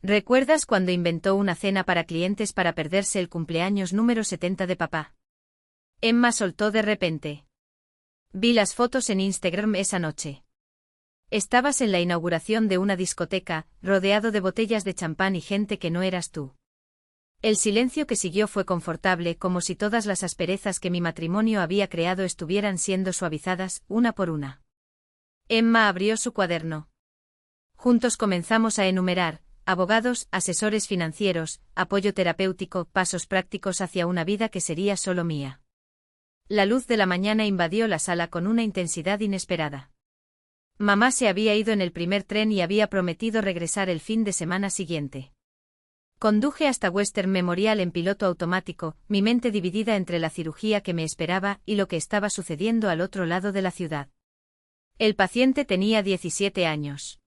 ¿Recuerdas cuando inventó una cena para clientes para perderse el cumpleaños número 70 de papá? Emma soltó de repente. Vi las fotos en Instagram esa noche. Estabas en la inauguración de una discoteca, rodeado de botellas de champán y gente que no eras tú. El silencio que siguió fue confortable, como si todas las asperezas que mi matrimonio había creado estuvieran siendo suavizadas, una por una. Emma abrió su cuaderno. Juntos comenzamos a enumerar: abogados, asesores financieros, apoyo terapéutico, pasos prácticos hacia una vida que sería solo mía. La luz de la mañana invadió la sala con una intensidad inesperada. Mamá se había ido en el primer tren y había prometido regresar el fin de semana siguiente. Conduje hasta Western Memorial en piloto automático, mi mente dividida entre la cirugía que me esperaba y lo que estaba sucediendo al otro lado de la ciudad. El paciente tenía 17 años.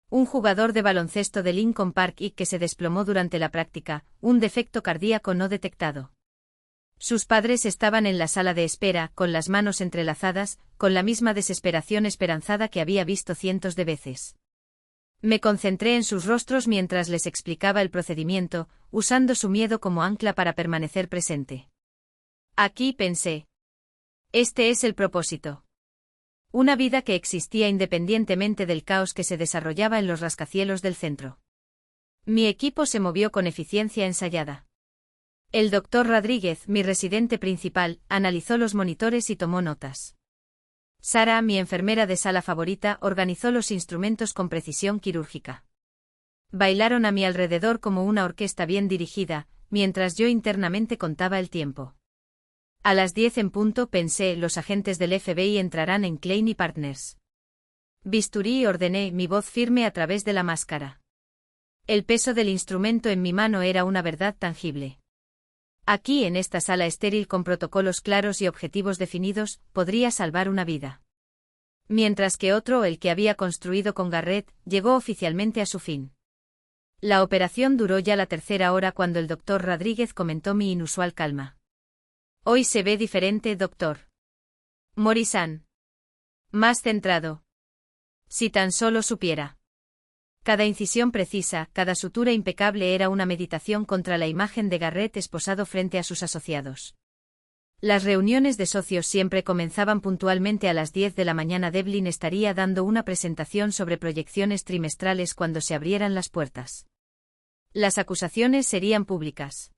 Un jugador de baloncesto de Lincoln Park y que se desplomó durante la práctica, un defecto cardíaco no detectado. Sus padres estaban en la sala de espera, con las manos entrelazadas, con la misma desesperación esperanzada que había visto cientos de veces. Me concentré en sus rostros mientras les explicaba el procedimiento, usando su miedo como ancla para permanecer presente. Aquí pensé. Este es el propósito. Una vida que existía independientemente del caos que se desarrollaba en los rascacielos del centro. Mi equipo se movió con eficiencia ensayada. El doctor Rodríguez, mi residente principal, analizó los monitores y tomó notas. Sara, mi enfermera de sala favorita, organizó los instrumentos con precisión quirúrgica. Bailaron a mi alrededor como una orquesta bien dirigida, mientras yo internamente contaba el tiempo. A las 10 en punto pensé, los agentes del FBI entrarán en Klein y Partners. Bisturí y ordené, mi voz firme a través de la máscara. El peso del instrumento en mi mano era una verdad tangible. Aquí, en esta sala estéril con protocolos claros y objetivos definidos, podría salvar una vida. Mientras que otro, el que había construido con Garrett, llegó oficialmente a su fin. La operación duró ya la tercera hora cuando el doctor Rodríguez comentó mi inusual calma. Hoy se ve diferente, doctor. Morrison. Más centrado. Si tan solo supiera. Cada incisión precisa, cada sutura impecable era una meditación contra la imagen de Garrett esposado frente a sus asociados. Las reuniones de socios siempre comenzaban puntualmente a las 10 de la mañana. Devlin estaría dando una presentación sobre proyecciones trimestrales cuando se abrieran las puertas. Las acusaciones serían públicas.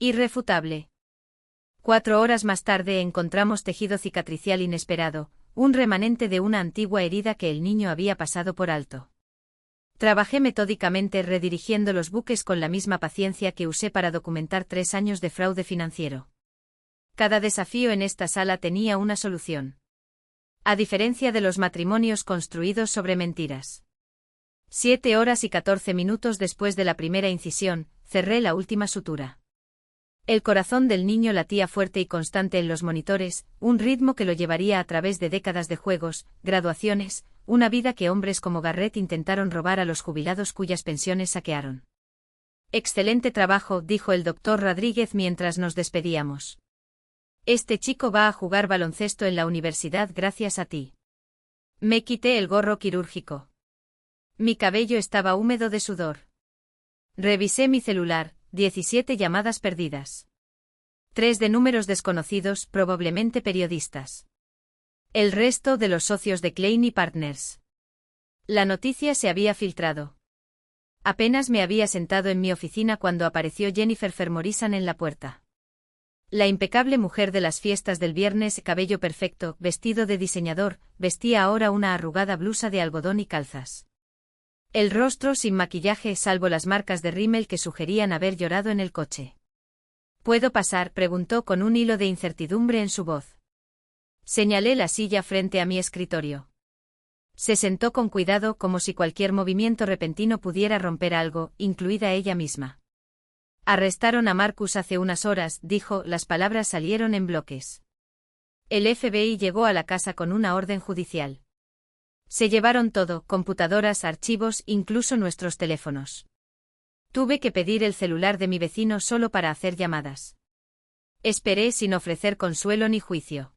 Irrefutable. 4 horas más tarde encontramos tejido cicatricial inesperado, un remanente de una antigua herida que el niño había pasado por alto. Trabajé metódicamente redirigiendo los buques con la misma paciencia que usé para documentar 3 años de fraude financiero. Cada desafío en esta sala tenía una solución. A diferencia de los matrimonios construidos sobre mentiras. 7 horas y 14 minutos después de la primera incisión, cerré la última sutura. El corazón del niño latía fuerte y constante en los monitores, un ritmo que lo llevaría a través de décadas de juegos, graduaciones, una vida que hombres como Garrett intentaron robar a los jubilados cuyas pensiones saquearon. Excelente trabajo, dijo el doctor Rodríguez mientras nos despedíamos. Este chico va a jugar baloncesto en la universidad gracias a ti. Me quité el gorro quirúrgico. Mi cabello estaba húmedo de sudor. Revisé mi celular, 17 llamadas perdidas. 3 de números desconocidos, probablemente periodistas. El resto de los socios de Klein y Partners. La noticia se había filtrado. Apenas me había sentado en mi oficina cuando apareció Jennifer Morrison en la puerta. La impecable mujer de las fiestas del viernes, cabello perfecto, vestido de diseñador, vestía ahora una arrugada blusa de algodón y calzas. El rostro sin maquillaje salvo las marcas de rímel que sugerían haber llorado en el coche. ¿Puedo pasar?, preguntó con un hilo de incertidumbre en su voz. Señalé la silla frente a mi escritorio. Se sentó con cuidado como si cualquier movimiento repentino pudiera romper algo, incluida ella misma. Arrestaron a Marcus hace unas horas, dijo, las palabras salieron en bloques. El FBI llegó a la casa con una orden judicial. Se llevaron todo, computadoras, archivos, incluso nuestros teléfonos. Tuve que pedir el celular de mi vecino solo para hacer llamadas. Esperé sin ofrecer consuelo ni juicio.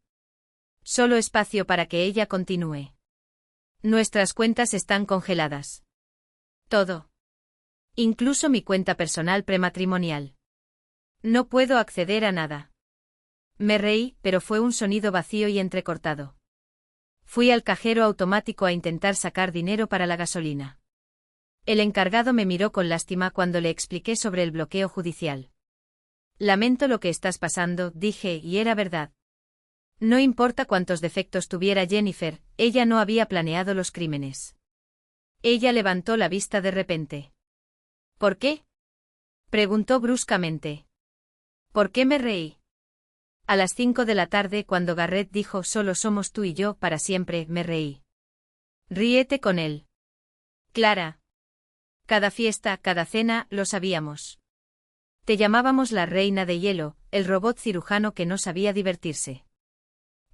Solo espacio para que ella continúe. Nuestras cuentas están congeladas. Todo. Incluso mi cuenta personal prematrimonial. No puedo acceder a nada. Me reí, pero fue un sonido vacío y entrecortado. Fui al cajero automático a intentar sacar dinero para la gasolina. El encargado me miró con lástima cuando le expliqué sobre el bloqueo judicial. Lamento lo que estás pasando, dije, y era verdad. No importa cuántos defectos tuviera Jennifer, ella no había planeado los crímenes. Ella levantó la vista de repente. ¿Por qué? Preguntó bruscamente. ¿Por qué me reí? A las 5 de la tarde, cuando Garrett dijo solo somos tú y yo para siempre, me reí. Ríete con él. Clara. Cada fiesta, cada cena, lo sabíamos. Te llamábamos la reina de hielo, el robot cirujano que no sabía divertirse.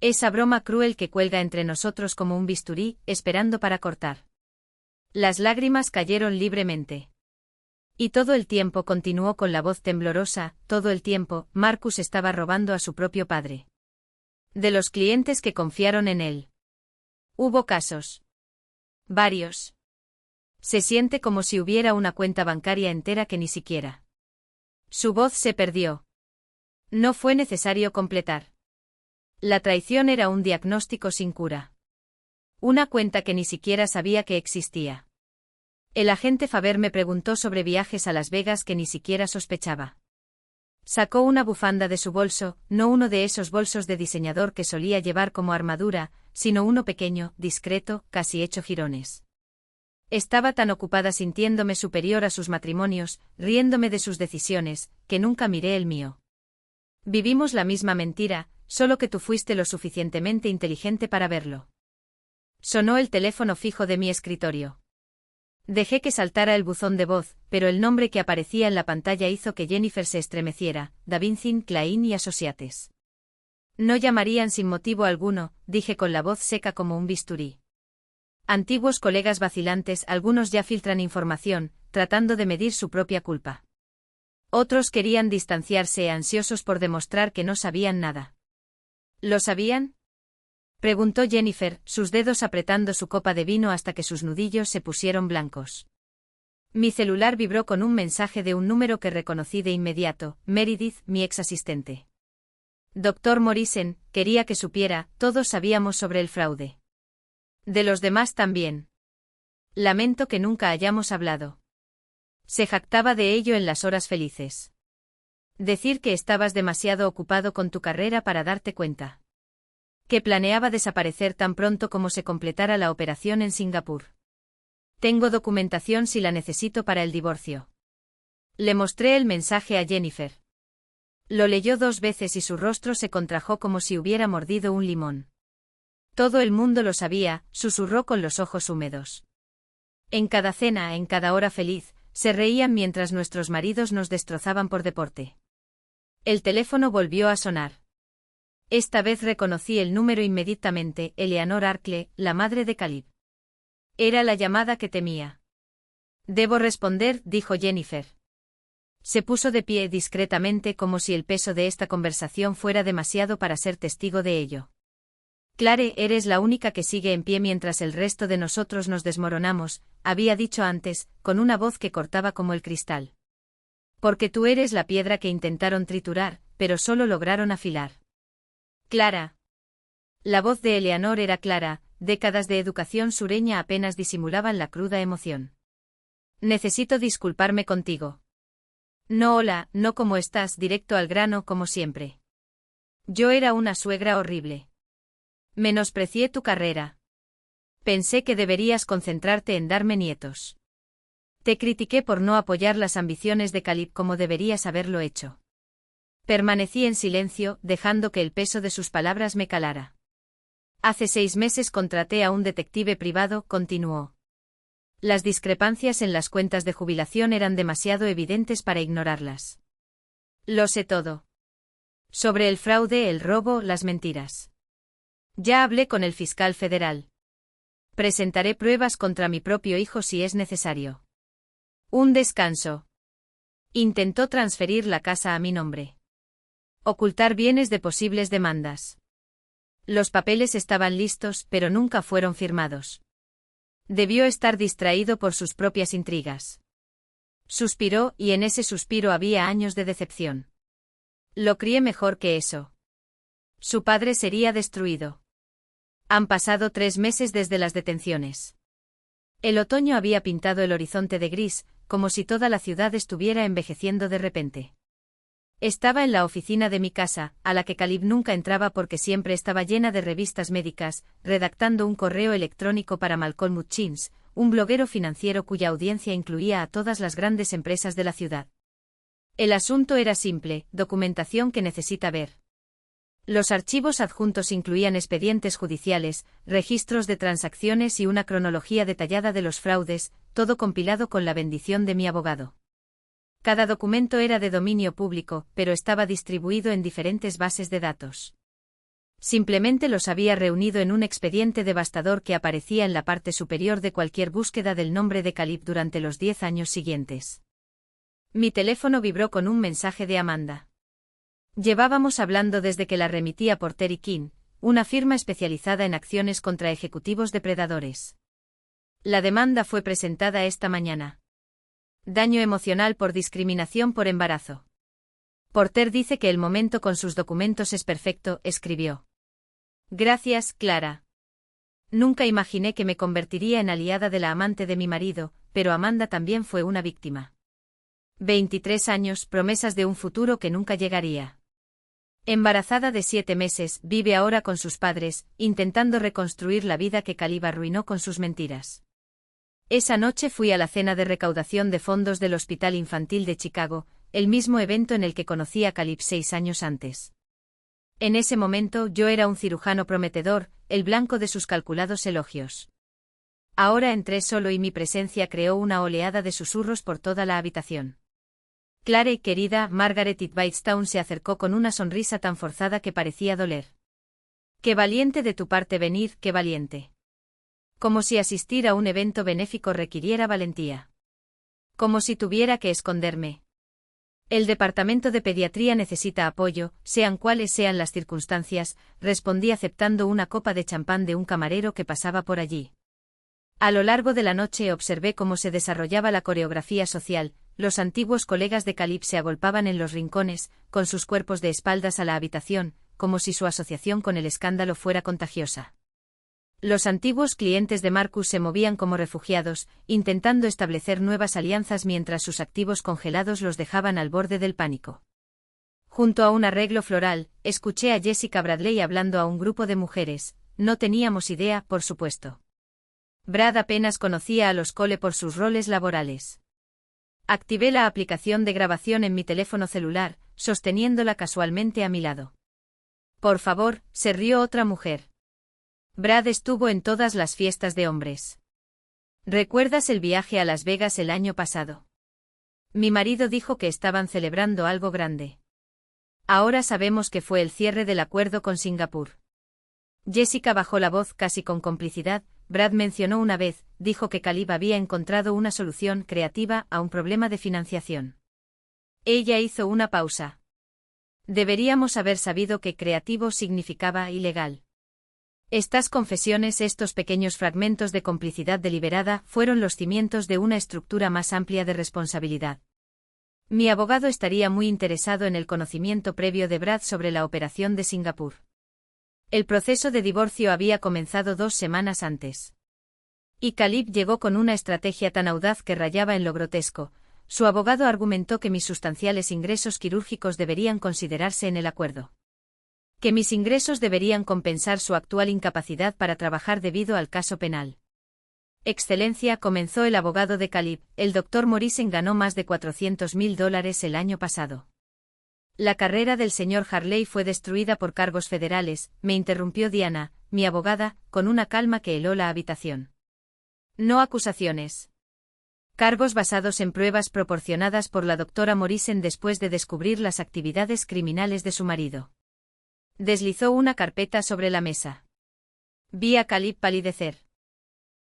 Esa broma cruel que cuelga entre nosotros como un bisturí, esperando para cortar. Las lágrimas cayeron libremente. Y todo el tiempo continuó con la voz temblorosa, todo el tiempo, Marcus estaba robando a su propio padre. De los clientes que confiaron en él. Hubo casos. Varios. Se siente como si hubiera una cuenta bancaria entera que ni siquiera. Su voz se perdió. No fue necesario completar. La traición era un diagnóstico sin cura. Una cuenta que ni siquiera sabía que existía. El agente Faber me preguntó sobre viajes a Las Vegas que ni siquiera sospechaba. Sacó una bufanda de su bolso, no uno de esos bolsos de diseñador que solía llevar como armadura, sino uno pequeño, discreto, casi hecho jirones. Estaba tan ocupada sintiéndome superior a sus matrimonios, riéndome de sus decisiones, que nunca miré el mío. Vivimos la misma mentira, solo que tú fuiste lo suficientemente inteligente para verlo. Sonó el teléfono fijo de mi escritorio. Dejé que saltara el buzón de voz, pero el nombre que aparecía en la pantalla hizo que Jennifer se estremeciera, Davincin, Klein y Associates. No llamarían sin motivo alguno, dije con la voz seca como un bisturí. Antiguos colegas vacilantes, algunos ya filtran información, tratando de medir su propia culpa. Otros querían distanciarse, ansiosos por demostrar que no sabían nada. ¿Lo sabían? Preguntó Jennifer, sus dedos apretando su copa de vino hasta que sus nudillos se pusieron blancos. Mi celular vibró con un mensaje de un número que reconocí de inmediato, Meredith, mi ex asistente. Dr. Morrison, quería que supiera, todos sabíamos sobre el fraude. De los demás también. Lamento que nunca hayamos hablado. Se jactaba de ello en las horas felices. Decir que estabas demasiado ocupado con tu carrera para darte cuenta. Que planeaba desaparecer tan pronto como se completara la operación en Singapur. Tengo documentación si la necesito para el divorcio. Le mostré el mensaje a Jennifer. Lo leyó 2 veces y su rostro se contrajo como si hubiera mordido un limón. Todo el mundo lo sabía, susurró con los ojos húmedos. En cada cena, en cada hora feliz, se reían mientras nuestros maridos nos destrozaban por deporte. El teléfono volvió a sonar. Esta vez reconocí el número inmediatamente, Eleanor Arkle, la madre de Caleb. Era la llamada que temía. Debo responder, dijo Jennifer. Se puso de pie discretamente como si el peso de esta conversación fuera demasiado para ser testigo de ello. Clare, eres la única que sigue en pie mientras el resto de nosotros nos desmoronamos, había dicho antes, con una voz que cortaba como el cristal. Porque tú eres la piedra que intentaron triturar, pero solo lograron afilar. Clara. La voz de Eleanor era clara, décadas de educación sureña apenas disimulaban la cruda emoción. Necesito disculparme contigo. No hola, no cómo estás, directo al grano como siempre. Yo era una suegra horrible. Menosprecié tu carrera. Pensé que deberías concentrarte en darme nietos. Te critiqué por no apoyar las ambiciones de Caleb como deberías haberlo hecho. Permanecí en silencio, dejando que el peso de sus palabras me calara. Hace 6 meses contraté a un detective privado, continuó. Las discrepancias en las cuentas de jubilación eran demasiado evidentes para ignorarlas. Lo sé todo. Sobre el fraude, el robo, las mentiras. Ya hablé con el fiscal federal. Presentaré pruebas contra mi propio hijo si es necesario. Un descanso. Intentó transferir la casa a mi nombre. Ocultar bienes de posibles demandas. Los papeles estaban listos, pero nunca fueron firmados. Debió estar distraído por sus propias intrigas. Suspiró, y en ese suspiro había años de decepción. Lo crié mejor que eso. Su padre sería destruido. Han pasado 3 meses desde las detenciones. El otoño había pintado el horizonte de gris, como si toda la ciudad estuviera envejeciendo de repente. Estaba en la oficina de mi casa, a la que Caleb nunca entraba porque siempre estaba llena de revistas médicas, redactando un correo electrónico para Malcolm Hutchins, un bloguero financiero cuya audiencia incluía a todas las grandes empresas de la ciudad. El asunto era simple: documentación que necesita ver. Los archivos adjuntos incluían expedientes judiciales, registros de transacciones y una cronología detallada de los fraudes, todo compilado con la bendición de mi abogado. Cada documento era de dominio público, pero estaba distribuido en diferentes bases de datos. Simplemente los había reunido en un expediente devastador que aparecía en la parte superior de cualquier búsqueda del nombre de Caleb durante los 10 años siguientes. Mi teléfono vibró con un mensaje de Amanda. Llevábamos hablando desde que la remitía por Terry King, una firma especializada en acciones contra ejecutivos depredadores. La demanda fue presentada esta mañana. Daño emocional por discriminación por embarazo. Porter dice que el momento con sus documentos es perfecto, escribió. Gracias, Clara. Nunca imaginé que me convertiría en aliada de la amante de mi marido, pero Amanda también fue una víctima. 23 años, promesas de un futuro que nunca llegaría. Embarazada de 7 meses, vive ahora con sus padres, intentando reconstruir la vida que Caleb arruinó con sus mentiras. Esa noche fui a la cena de recaudación de fondos del Hospital Infantil de Chicago, el mismo evento en el que conocí a Caleb 6 años antes. En ese momento yo era un cirujano prometedor, el blanco de sus calculados elogios. Ahora entré solo y mi presencia creó una oleada de susurros por toda la habitación. Clare, querida, Margaret Itbaitstown se acercó con una sonrisa tan forzada que parecía doler. Qué valiente de tu parte venir, qué valiente. Como si asistir a un evento benéfico requiriera valentía. Como si tuviera que esconderme. El departamento de pediatría necesita apoyo, sean cuales sean las circunstancias, respondí aceptando una copa de champán de un camarero que pasaba por allí. A lo largo de la noche observé cómo se desarrollaba la coreografía social. Los antiguos colegas de Caleb se agolpaban en los rincones, con sus cuerpos de espaldas a la habitación, como si su asociación con el escándalo fuera contagiosa. Los antiguos clientes de Marcus se movían como refugiados, intentando establecer nuevas alianzas mientras sus activos congelados los dejaban al borde del pánico. Junto a un arreglo floral, escuché a Jessica Bradley hablando a un grupo de mujeres. No teníamos idea, por supuesto. Brad apenas conocía a los Cole por sus roles laborales. Activé la aplicación de grabación en mi teléfono celular, sosteniéndola casualmente a mi lado. Por favor, se rió otra mujer. Brad estuvo en todas las fiestas de hombres. ¿Recuerdas el viaje a Las Vegas el año pasado? Mi marido dijo que estaban celebrando algo grande. Ahora sabemos que fue el cierre del acuerdo con Singapur. Jessica bajó la voz casi con complicidad. Brad mencionó una vez, dijo que Caleb había encontrado una solución creativa a un problema de financiación. Ella hizo una pausa. Deberíamos haber sabido que creativo significaba ilegal. Estas confesiones, estos pequeños fragmentos de complicidad deliberada, fueron los cimientos de una estructura más amplia de responsabilidad. Mi abogado estaría muy interesado en el conocimiento previo de Brad sobre la operación de Singapur. El proceso de divorcio había comenzado 2 semanas antes. Y Caleb llegó con una estrategia tan audaz que rayaba en lo grotesco. Su abogado argumentó que mis sustanciales ingresos quirúrgicos deberían considerarse en el acuerdo. Que mis ingresos deberían compensar su actual incapacidad para trabajar debido al caso penal. Excelencia, comenzó el abogado de Caleb, el Dr. Morrison ganó más de $400,000 el año pasado. La carrera del señor Harley fue destruida por cargos federales, me interrumpió Diana, mi abogada, con una calma que heló la habitación. No acusaciones. Cargos basados en pruebas proporcionadas por la doctora Morrison después de descubrir las actividades criminales de su marido. Deslizó una carpeta sobre la mesa. Vi a Caleb palidecer.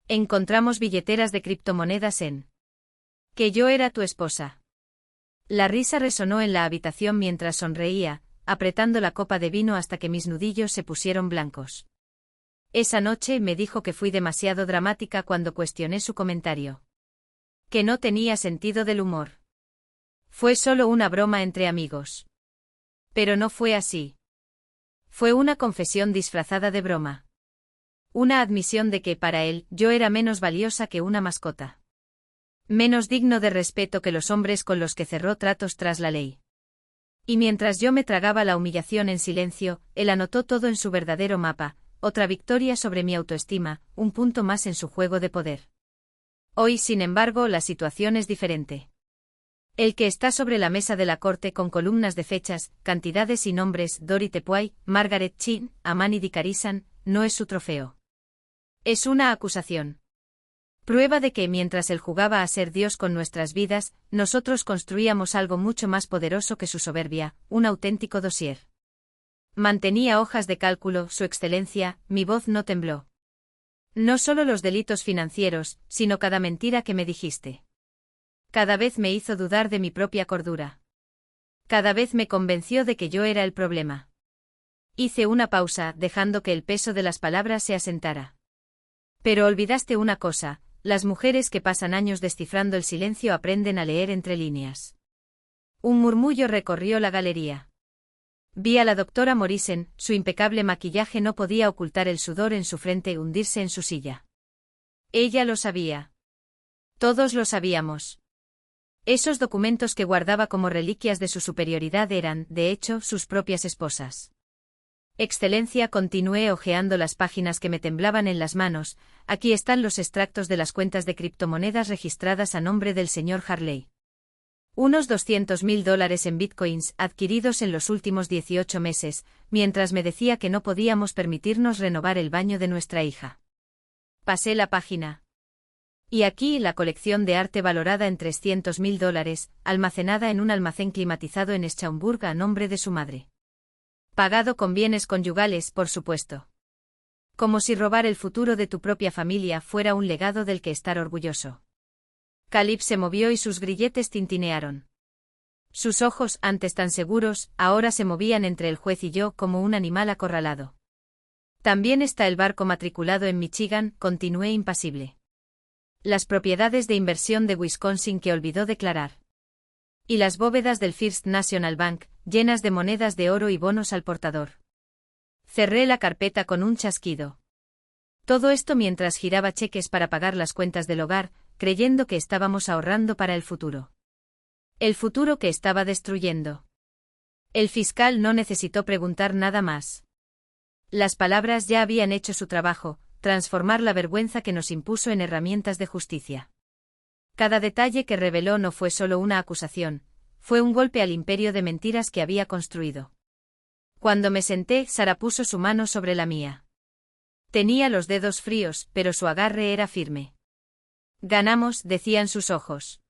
Encontramos billeteras de criptomonedas en. Que yo era tu esposa. La risa resonó en la habitación mientras sonreía, apretando la copa de vino hasta que mis nudillos se pusieron blancos. Esa noche me dijo que fui demasiado dramática cuando cuestioné su comentario. Que no tenía sentido del humor. Fue solo una broma entre amigos. Pero no fue así. Fue una confesión disfrazada de broma. Una admisión de que, para él, yo era menos valiosa que una mascota. Menos digno de respeto que los hombres con los que cerró tratos tras la ley. Y mientras yo me tragaba la humillación en silencio, él anotó todo en su verdadero mapa, otra victoria sobre mi autoestima, un punto más en su juego de poder. Hoy, sin embargo, la situación es diferente. El que está sobre la mesa de la corte con columnas de fechas, cantidades y nombres, Dori Tepuy, Margaret Chin, Amani Dicarisan, no es su trofeo. Es una acusación. Prueba de que mientras él jugaba a ser Dios con nuestras vidas, nosotros construíamos algo mucho más poderoso que su soberbia, un auténtico dossier. Mantenía hojas de cálculo, su excelencia, mi voz no tembló. No solo los delitos financieros, sino cada mentira que me dijiste. Cada vez me hizo dudar de mi propia cordura. Cada vez me convenció de que yo era el problema. Hice una pausa, dejando que el peso de las palabras se asentara. Pero olvidaste una cosa, las mujeres que pasan años descifrando el silencio aprenden a leer entre líneas. Un murmullo recorrió la galería. Vi a la doctora Morrison, su impecable maquillaje no podía ocultar el sudor en su frente y hundirse en su silla. Ella lo sabía. Todos lo sabíamos. Esos documentos que guardaba como reliquias de su superioridad eran, de hecho, sus propias esposas. Excelencia, continué hojeando las páginas que me temblaban en las manos, aquí están los extractos de las cuentas de criptomonedas registradas a nombre del señor Harley. Unos $200.000 en bitcoins adquiridos en los últimos 18 meses, mientras me decía que no podíamos permitirnos renovar el baño de nuestra hija. Pasé la página. Y aquí la colección de arte valorada en $300.000, almacenada en un almacén climatizado en Schaumburg a nombre de su madre. Pagado con bienes conyugales, por supuesto. Como si robar el futuro de tu propia familia fuera un legado del que estar orgulloso. Caleb se movió y sus grilletes tintinearon. Sus ojos, antes tan seguros, ahora se movían entre el juez y yo como un animal acorralado. También está el barco matriculado en Michigan, continué impasible. Las propiedades de inversión de Wisconsin que olvidó declarar. Y las bóvedas del First National Bank, llenas de monedas de oro y bonos al portador. Cerré la carpeta con un chasquido. Todo esto mientras giraba cheques para pagar las cuentas del hogar, creyendo que estábamos ahorrando para el futuro. El futuro que estaba destruyendo. El fiscal no necesitó preguntar nada más. Las palabras ya habían hecho su trabajo, transformar la vergüenza que nos impuso en herramientas de justicia. Cada detalle que reveló no fue solo una acusación, fue un golpe al imperio de mentiras que había construido. Cuando me senté, Sara puso su mano sobre la mía. Tenía los dedos fríos, pero su agarre era firme. Ganamos, decían sus ojos.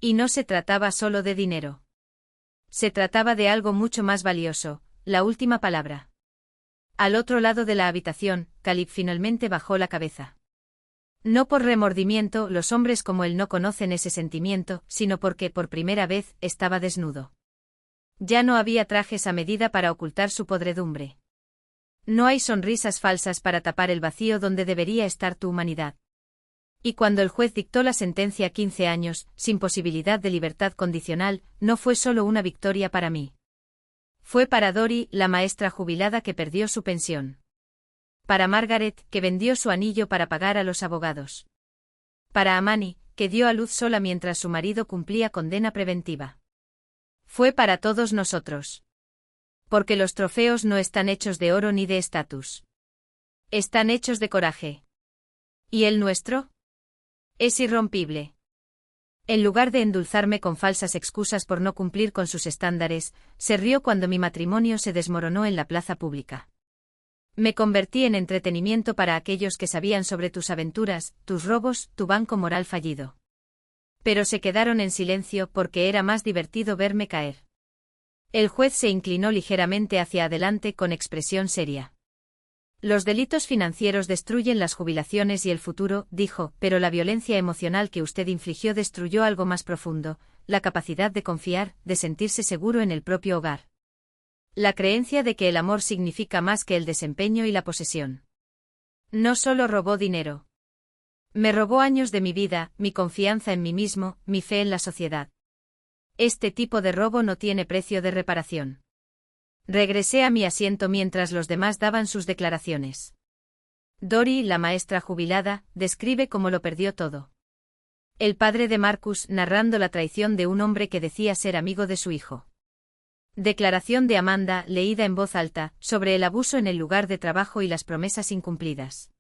Y no se trataba solo de dinero. Se trataba de algo mucho más valioso, la última palabra. Al otro lado de la habitación, Caleb finalmente bajó la cabeza. No por remordimiento, los hombres como él no conocen ese sentimiento, sino porque, por primera vez, estaba desnudo. Ya no había trajes a medida para ocultar su podredumbre. No hay sonrisas falsas para tapar el vacío donde debería estar tu humanidad. Y cuando el juez dictó la sentencia a 15 años, sin posibilidad de libertad condicional, no fue solo una victoria para mí. Fue para Dori, la maestra jubilada que perdió su pensión. Para Margaret, que vendió su anillo para pagar a los abogados. Para Amani, que dio a luz sola mientras su marido cumplía condena preventiva. Fue para todos nosotros. Porque los trofeos no están hechos de oro ni de estatus. Están hechos de coraje. ¿Y el nuestro? Es irrompible. En lugar de endulzarme con falsas excusas por no cumplir con sus estándares, se rió cuando mi matrimonio se desmoronó en la plaza pública. Me convertí en entretenimiento para aquellos que sabían sobre tus aventuras, tus robos, tu banco moral fallido. Pero se quedaron en silencio porque era más divertido verme caer. El juez se inclinó ligeramente hacia adelante con expresión seria. Los delitos financieros destruyen las jubilaciones y el futuro, dijo, pero la violencia emocional que usted infligió destruyó algo más profundo, la capacidad de confiar, de sentirse seguro en el propio hogar. La creencia de que el amor significa más que el desempeño y la posesión. No solo robó dinero. Me robó años de mi vida, mi confianza en mí mismo, mi fe en la sociedad. Este tipo de robo no tiene precio de reparación. Regresé a mi asiento mientras los demás daban sus declaraciones. Dory, la maestra jubilada, describe cómo lo perdió todo. El padre de Marcus narrando la traición de un hombre que decía ser amigo de su hijo. Declaración de Amanda, leída en voz alta, sobre el abuso en el lugar de trabajo y las promesas incumplidas.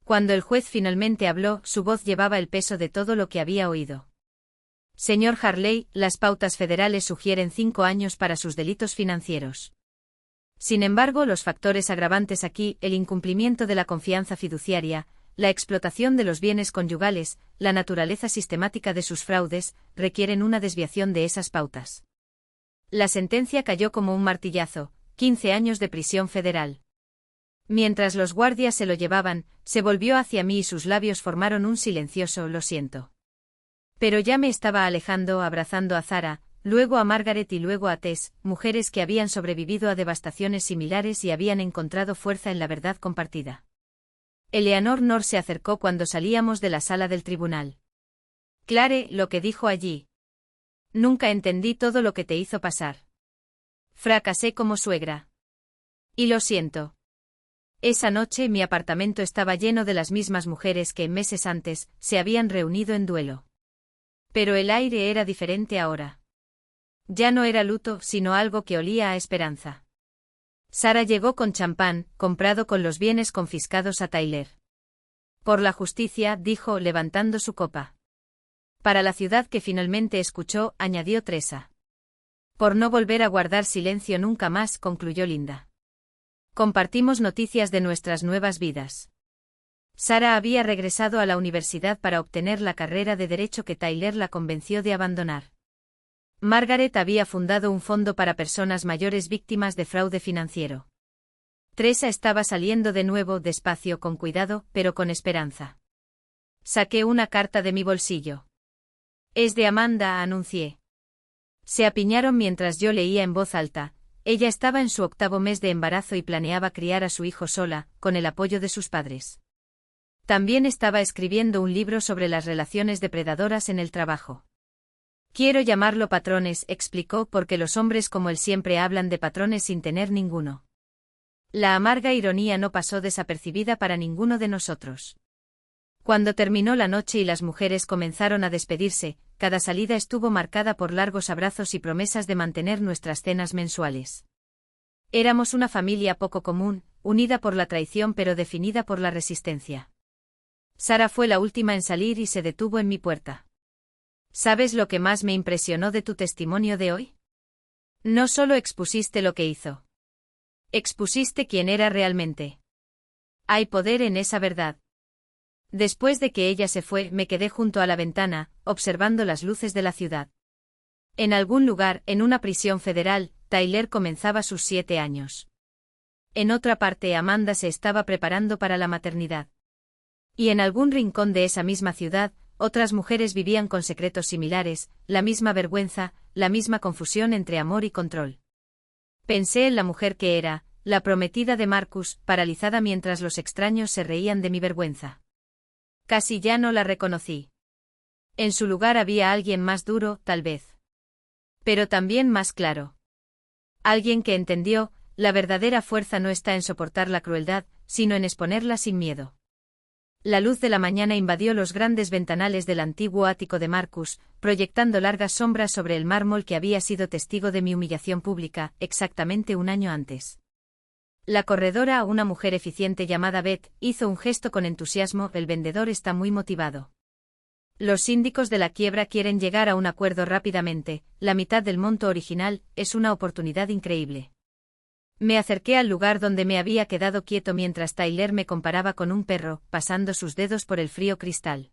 Cuando el juez finalmente habló, su voz llevaba el peso de todo lo que había oído. Señor Harley, las pautas federales sugieren 5 años para sus delitos financieros. Sin embargo, los factores agravantes aquí, el incumplimiento de la confianza fiduciaria, la explotación de los bienes conyugales, la naturaleza sistemática de sus fraudes, requieren una desviación de esas pautas. La sentencia cayó como un martillazo, 15 años de prisión federal. Mientras los guardias se lo llevaban, se volvió hacia mí y sus labios formaron un silencioso "lo siento". Pero ya me estaba alejando, abrazando a Zara, luego a Margaret y luego a Tess, mujeres que habían sobrevivido a devastaciones similares y habían encontrado fuerza en la verdad compartida. Eleanor North se acercó cuando salíamos de la sala del tribunal. Clare, lo que dijo allí. Nunca entendí todo lo que te hizo pasar. Fracasé como suegra. Y lo siento. Esa noche mi apartamento estaba lleno de las mismas mujeres que meses antes se habían reunido en duelo. Pero el aire era diferente ahora. Ya no era luto, sino algo que olía a esperanza. Sara llegó con champán, comprado con los bienes confiscados a Tyler. Por la justicia, dijo, levantando su copa. Para la ciudad que finalmente escuchó, añadió Tresa. Por no volver a guardar silencio nunca más, concluyó Linda. Compartimos noticias de nuestras nuevas vidas. Sara había regresado a la universidad para obtener la carrera de Derecho que Tyler la convenció de abandonar. Margaret había fundado un fondo para personas mayores víctimas de fraude financiero. Tresa estaba saliendo de nuevo, despacio, con cuidado, pero con esperanza. Saqué una carta de mi bolsillo. Es de Amanda, anuncié. Se apiñaron mientras yo leía en voz alta. Ella estaba en su 8º mes de embarazo y planeaba criar a su hijo sola, con el apoyo de sus padres. También estaba escribiendo un libro sobre las relaciones depredadoras en el trabajo. Quiero llamarlo patrones, explicó, porque los hombres como él siempre hablan de patrones sin tener ninguno. La amarga ironía no pasó desapercibida para ninguno de nosotros. Cuando terminó la noche y las mujeres comenzaron a despedirse, cada salida estuvo marcada por largos abrazos y promesas de mantener nuestras cenas mensuales. Éramos una familia poco común, unida por la traición pero definida por la resistencia. Sara fue la última en salir y se detuvo en mi puerta. ¿Sabes lo que más me impresionó de tu testimonio de hoy? No solo expusiste lo que hizo. Expusiste quién era realmente. Hay poder en esa verdad. Después de que ella se fue, me quedé junto a la ventana, observando las luces de la ciudad. En algún lugar, en una prisión federal, Tyler comenzaba sus 7 años. En otra parte, Amanda se estaba preparando para la maternidad. Y en algún rincón de esa misma ciudad, otras mujeres vivían con secretos similares, la misma vergüenza, la misma confusión entre amor y control. Pensé en la mujer que era, la prometida de Marcus, paralizada mientras los extraños se reían de mi vergüenza. Casi ya no la reconocí. En su lugar había alguien más duro, tal vez. Pero también más claro. Alguien que entendió, la verdadera fuerza no está en soportar la crueldad, sino en exponerla sin miedo. La luz de la mañana invadió los grandes ventanales del antiguo ático de Marcus, proyectando largas sombras sobre el mármol que había sido testigo de mi humillación pública, exactamente un año antes. La corredora, una mujer eficiente llamada Beth, hizo un gesto con entusiasmo. El vendedor está muy motivado. Los síndicos de la quiebra quieren llegar a un acuerdo rápidamente, la mitad del monto original, es una oportunidad increíble. Me acerqué al lugar donde me había quedado quieto mientras Tyler me comparaba con un perro, pasando sus dedos por el frío cristal.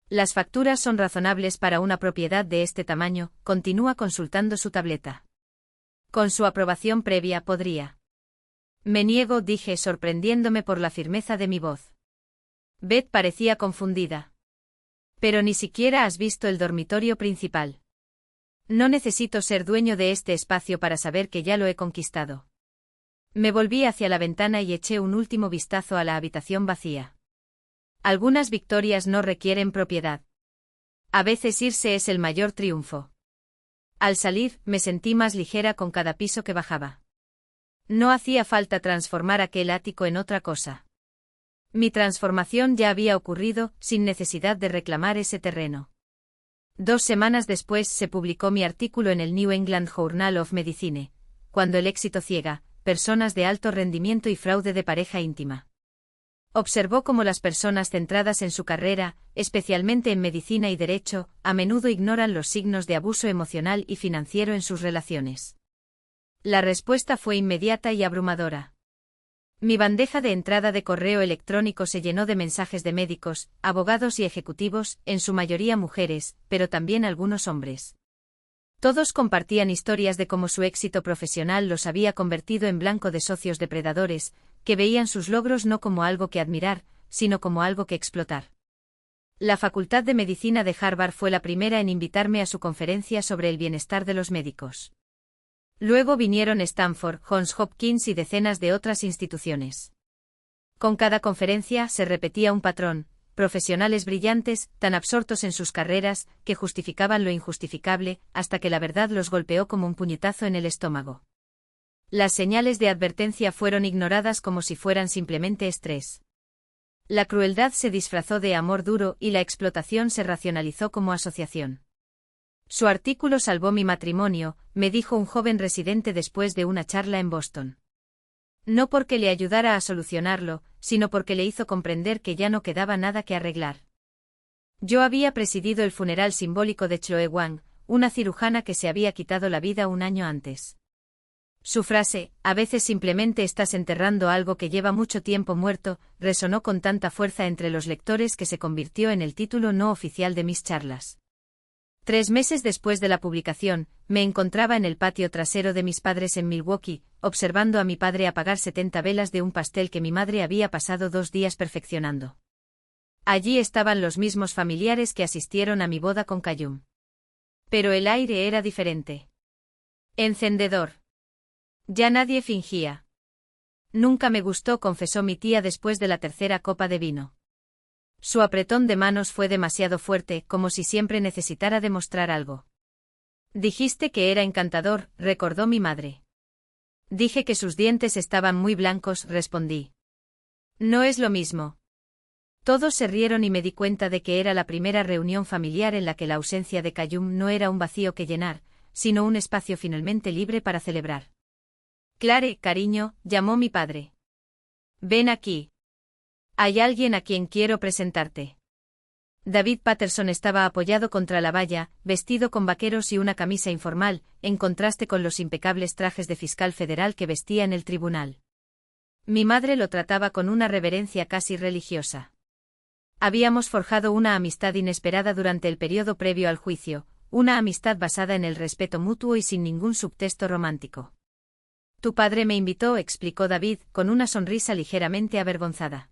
Las facturas son razonables para una propiedad de este tamaño, continúa consultando su tableta. Con su aprobación previa podría. Me niego, dije, sorprendiéndome por la firmeza de mi voz. Beth parecía confundida. Pero ni siquiera has visto el dormitorio principal. No necesito ser dueño de este espacio para saber que ya lo he conquistado. Me volví hacia la ventana y eché un último vistazo a la habitación vacía. Algunas victorias no requieren propiedad. A veces irse es el mayor triunfo. Al salir, me sentí más ligera con cada piso que bajaba. No hacía falta transformar aquel ático en otra cosa. Mi transformación ya había ocurrido, sin necesidad de reclamar ese terreno. 2 semanas después se publicó mi artículo en el New England Journal of Medicine, cuando el éxito ciega, personas de alto rendimiento y fraude de pareja íntima. Observó cómo las personas centradas en su carrera, especialmente en medicina y derecho, a menudo ignoran los signos de abuso emocional y financiero en sus relaciones. La respuesta fue inmediata y abrumadora. Mi bandeja de entrada de correo electrónico se llenó de mensajes de médicos, abogados y ejecutivos, en su mayoría mujeres, pero también algunos hombres. Todos compartían historias de cómo su éxito profesional los había convertido en blanco de socios depredadores, que veían sus logros no como algo que admirar, sino como algo que explotar. La Facultad de Medicina de Harvard fue la primera en invitarme a su conferencia sobre el bienestar de los médicos. Luego vinieron Stanford, Johns Hopkins y decenas de otras instituciones. Con cada conferencia se repetía un patrón: profesionales brillantes, tan absortos en sus carreras, que justificaban lo injustificable, hasta que la verdad los golpeó como un puñetazo en el estómago. Las señales de advertencia fueron ignoradas como si fueran simplemente estrés. La crueldad se disfrazó de amor duro y la explotación se racionalizó como asociación. Su artículo salvó mi matrimonio, me dijo un joven residente después de una charla en Boston. No porque le ayudara a solucionarlo, sino porque le hizo comprender que ya no quedaba nada que arreglar. Yo había presidido el funeral simbólico de Chloe Wang, una cirujana que se había quitado la vida un año antes. Su frase, a veces simplemente estás enterrando algo que lleva mucho tiempo muerto, resonó con tanta fuerza entre los lectores que se convirtió en el título no oficial de mis charlas. 3 meses después de la publicación, me encontraba en el patio trasero de mis padres en Milwaukee, observando a mi padre apagar 70 velas de un pastel que mi madre había pasado 2 días perfeccionando. Allí estaban los mismos familiares que asistieron a mi boda con Cayum. Pero el aire era diferente. Encendedor. Ya nadie fingía. Nunca me gustó, confesó mi tía después de la 3ª copa de vino. Su apretón de manos fue demasiado fuerte, como si siempre necesitara demostrar algo. Dijiste que era encantador, recordó mi madre. Dije que sus dientes estaban muy blancos, respondí. No es lo mismo. Todos se rieron y me di cuenta de que era la primera reunión familiar en la que la ausencia de Cayum no era un vacío que llenar, sino un espacio finalmente libre para celebrar. Clare, cariño, llamó mi padre. Ven aquí. Hay alguien a quien quiero presentarte. David Patterson estaba apoyado contra la valla, vestido con vaqueros y una camisa informal, en contraste con los impecables trajes de fiscal federal que vestía en el tribunal. Mi madre lo trataba con una reverencia casi religiosa. Habíamos forjado una amistad inesperada durante el periodo previo al juicio, una amistad basada en el respeto mutuo y sin ningún subtexto romántico. Tu padre me invitó, explicó David, con una sonrisa ligeramente avergonzada.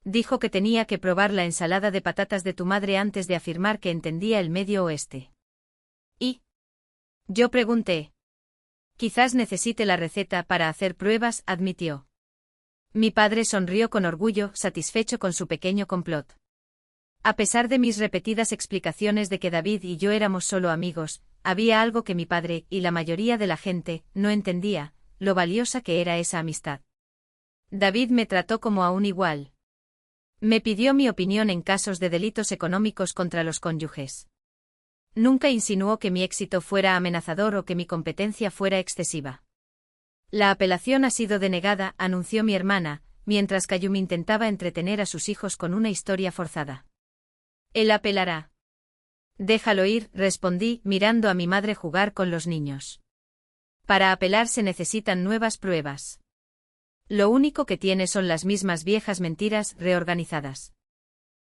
Dijo que tenía que probar la ensalada de patatas de tu madre antes de afirmar que entendía el Medio Oeste. ¿Y? Yo pregunté. Quizás necesite la receta para hacer pruebas, admitió. Mi padre sonrió con orgullo, satisfecho con su pequeño complot. A pesar de mis repetidas explicaciones de que David y yo éramos solo amigos, había algo que mi padre, y la mayoría de la gente, no entendía: lo valiosa que era esa amistad. David me trató como a un igual. Me pidió mi opinión en casos de delitos económicos contra los cónyuges. Nunca insinuó que mi éxito fuera amenazador o que mi competencia fuera excesiva. La apelación ha sido denegada, anunció mi hermana, mientras Cayum intentaba entretener a sus hijos con una historia forzada. Él apelará. Déjalo ir, respondí, mirando a mi madre jugar con los niños. Para apelar se necesitan nuevas pruebas. Lo único que tiene son las mismas viejas mentiras reorganizadas.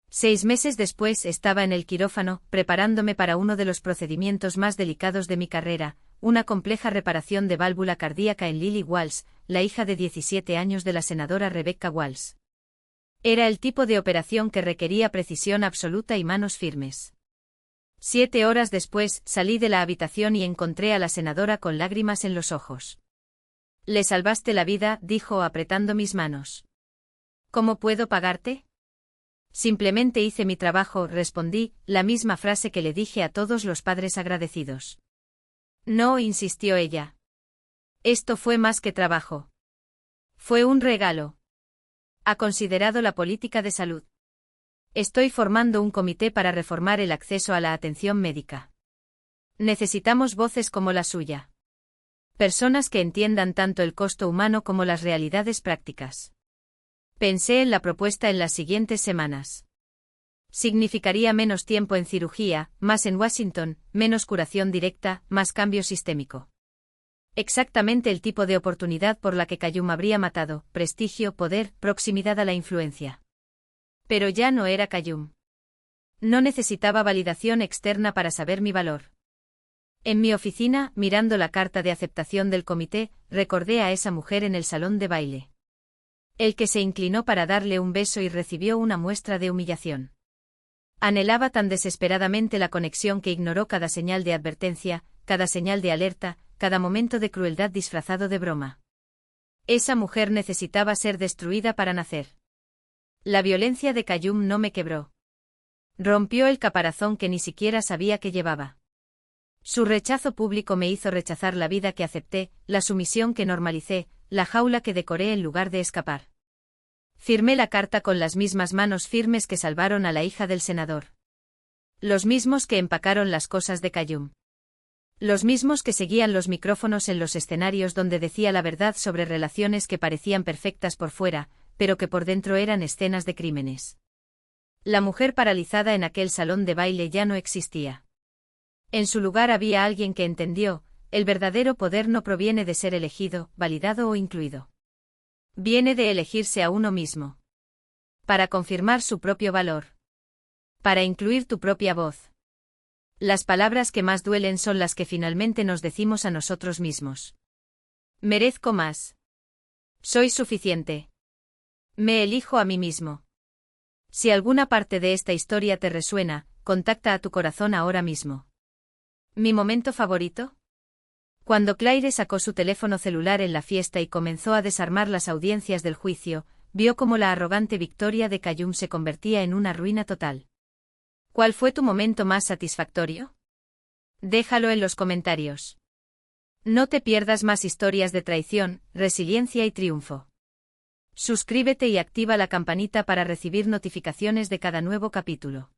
6 meses después estaba en el quirófano, preparándome para uno de los procedimientos más delicados de mi carrera, una compleja reparación de válvula cardíaca en Lily Walsh, la hija de 17 años de la senadora Rebecca Walsh. Era el tipo de operación que requería precisión absoluta y manos firmes. 7 horas después, salí de la habitación y encontré a la senadora con lágrimas en los ojos. Le salvaste la vida, dijo apretando mis manos. ¿Cómo puedo pagarte? Simplemente hice mi trabajo, respondí, la misma frase que le dije a todos los padres agradecidos. No, insistió ella. Esto fue más que trabajo. Fue un regalo. ¿Ha considerado la política de salud? Estoy formando un comité para reformar el acceso a la atención médica. Necesitamos voces como la suya. Personas que entiendan tanto el costo humano como las realidades prácticas. Pensé en la propuesta en las siguientes semanas. Significaría menos tiempo en cirugía, más en Washington, menos curación directa, más cambio sistémico. Exactamente el tipo de oportunidad por la que Cayum habría matado: prestigio, poder, proximidad a la influencia. Pero ya no era Cayum. No necesitaba validación externa para saber mi valor. En mi oficina, mirando la carta de aceptación del comité, recordé a esa mujer en el salón de baile. El que se inclinó para darle un beso y recibió una muestra de humillación. Anhelaba tan desesperadamente la conexión que ignoró cada señal de advertencia, cada señal de alerta, cada momento de crueldad disfrazado de broma. Esa mujer necesitaba ser destruida para nacer. La violencia de Cayum no me quebró. Rompió el caparazón que ni siquiera sabía que llevaba. Su rechazo público me hizo rechazar la vida que acepté, la sumisión que normalicé, la jaula que decoré en lugar de escapar. Firmé la carta con las mismas manos firmes que salvaron a la hija del senador. Los mismos que empacaron las cosas de Cayum. Los mismos que seguían los micrófonos en los escenarios donde decía la verdad sobre relaciones que parecían perfectas por fuera, pero que por dentro eran escenas de crímenes. La mujer paralizada en aquel salón de baile ya no existía. En su lugar había alguien que entendió: el verdadero poder no proviene de ser elegido, validado o incluido. Viene de elegirse a uno mismo. Para confirmar su propio valor. Para incluir tu propia voz. Las palabras que más duelen son las que finalmente nos decimos a nosotros mismos. Merezco más. Soy suficiente. Me elijo a mí mismo. Si alguna parte de esta historia te resuena, contacta a tu corazón ahora mismo. ¿Mi momento favorito? Cuando Claire sacó su teléfono celular en la fiesta y comenzó a desarmar las audiencias del juicio, vio cómo la arrogante victoria de Cayum se convertía en una ruina total. ¿Cuál fue tu momento más satisfactorio? Déjalo en los comentarios. No te pierdas más historias de traición, resiliencia y triunfo. Suscríbete y activa la campanita para recibir notificaciones de cada nuevo capítulo.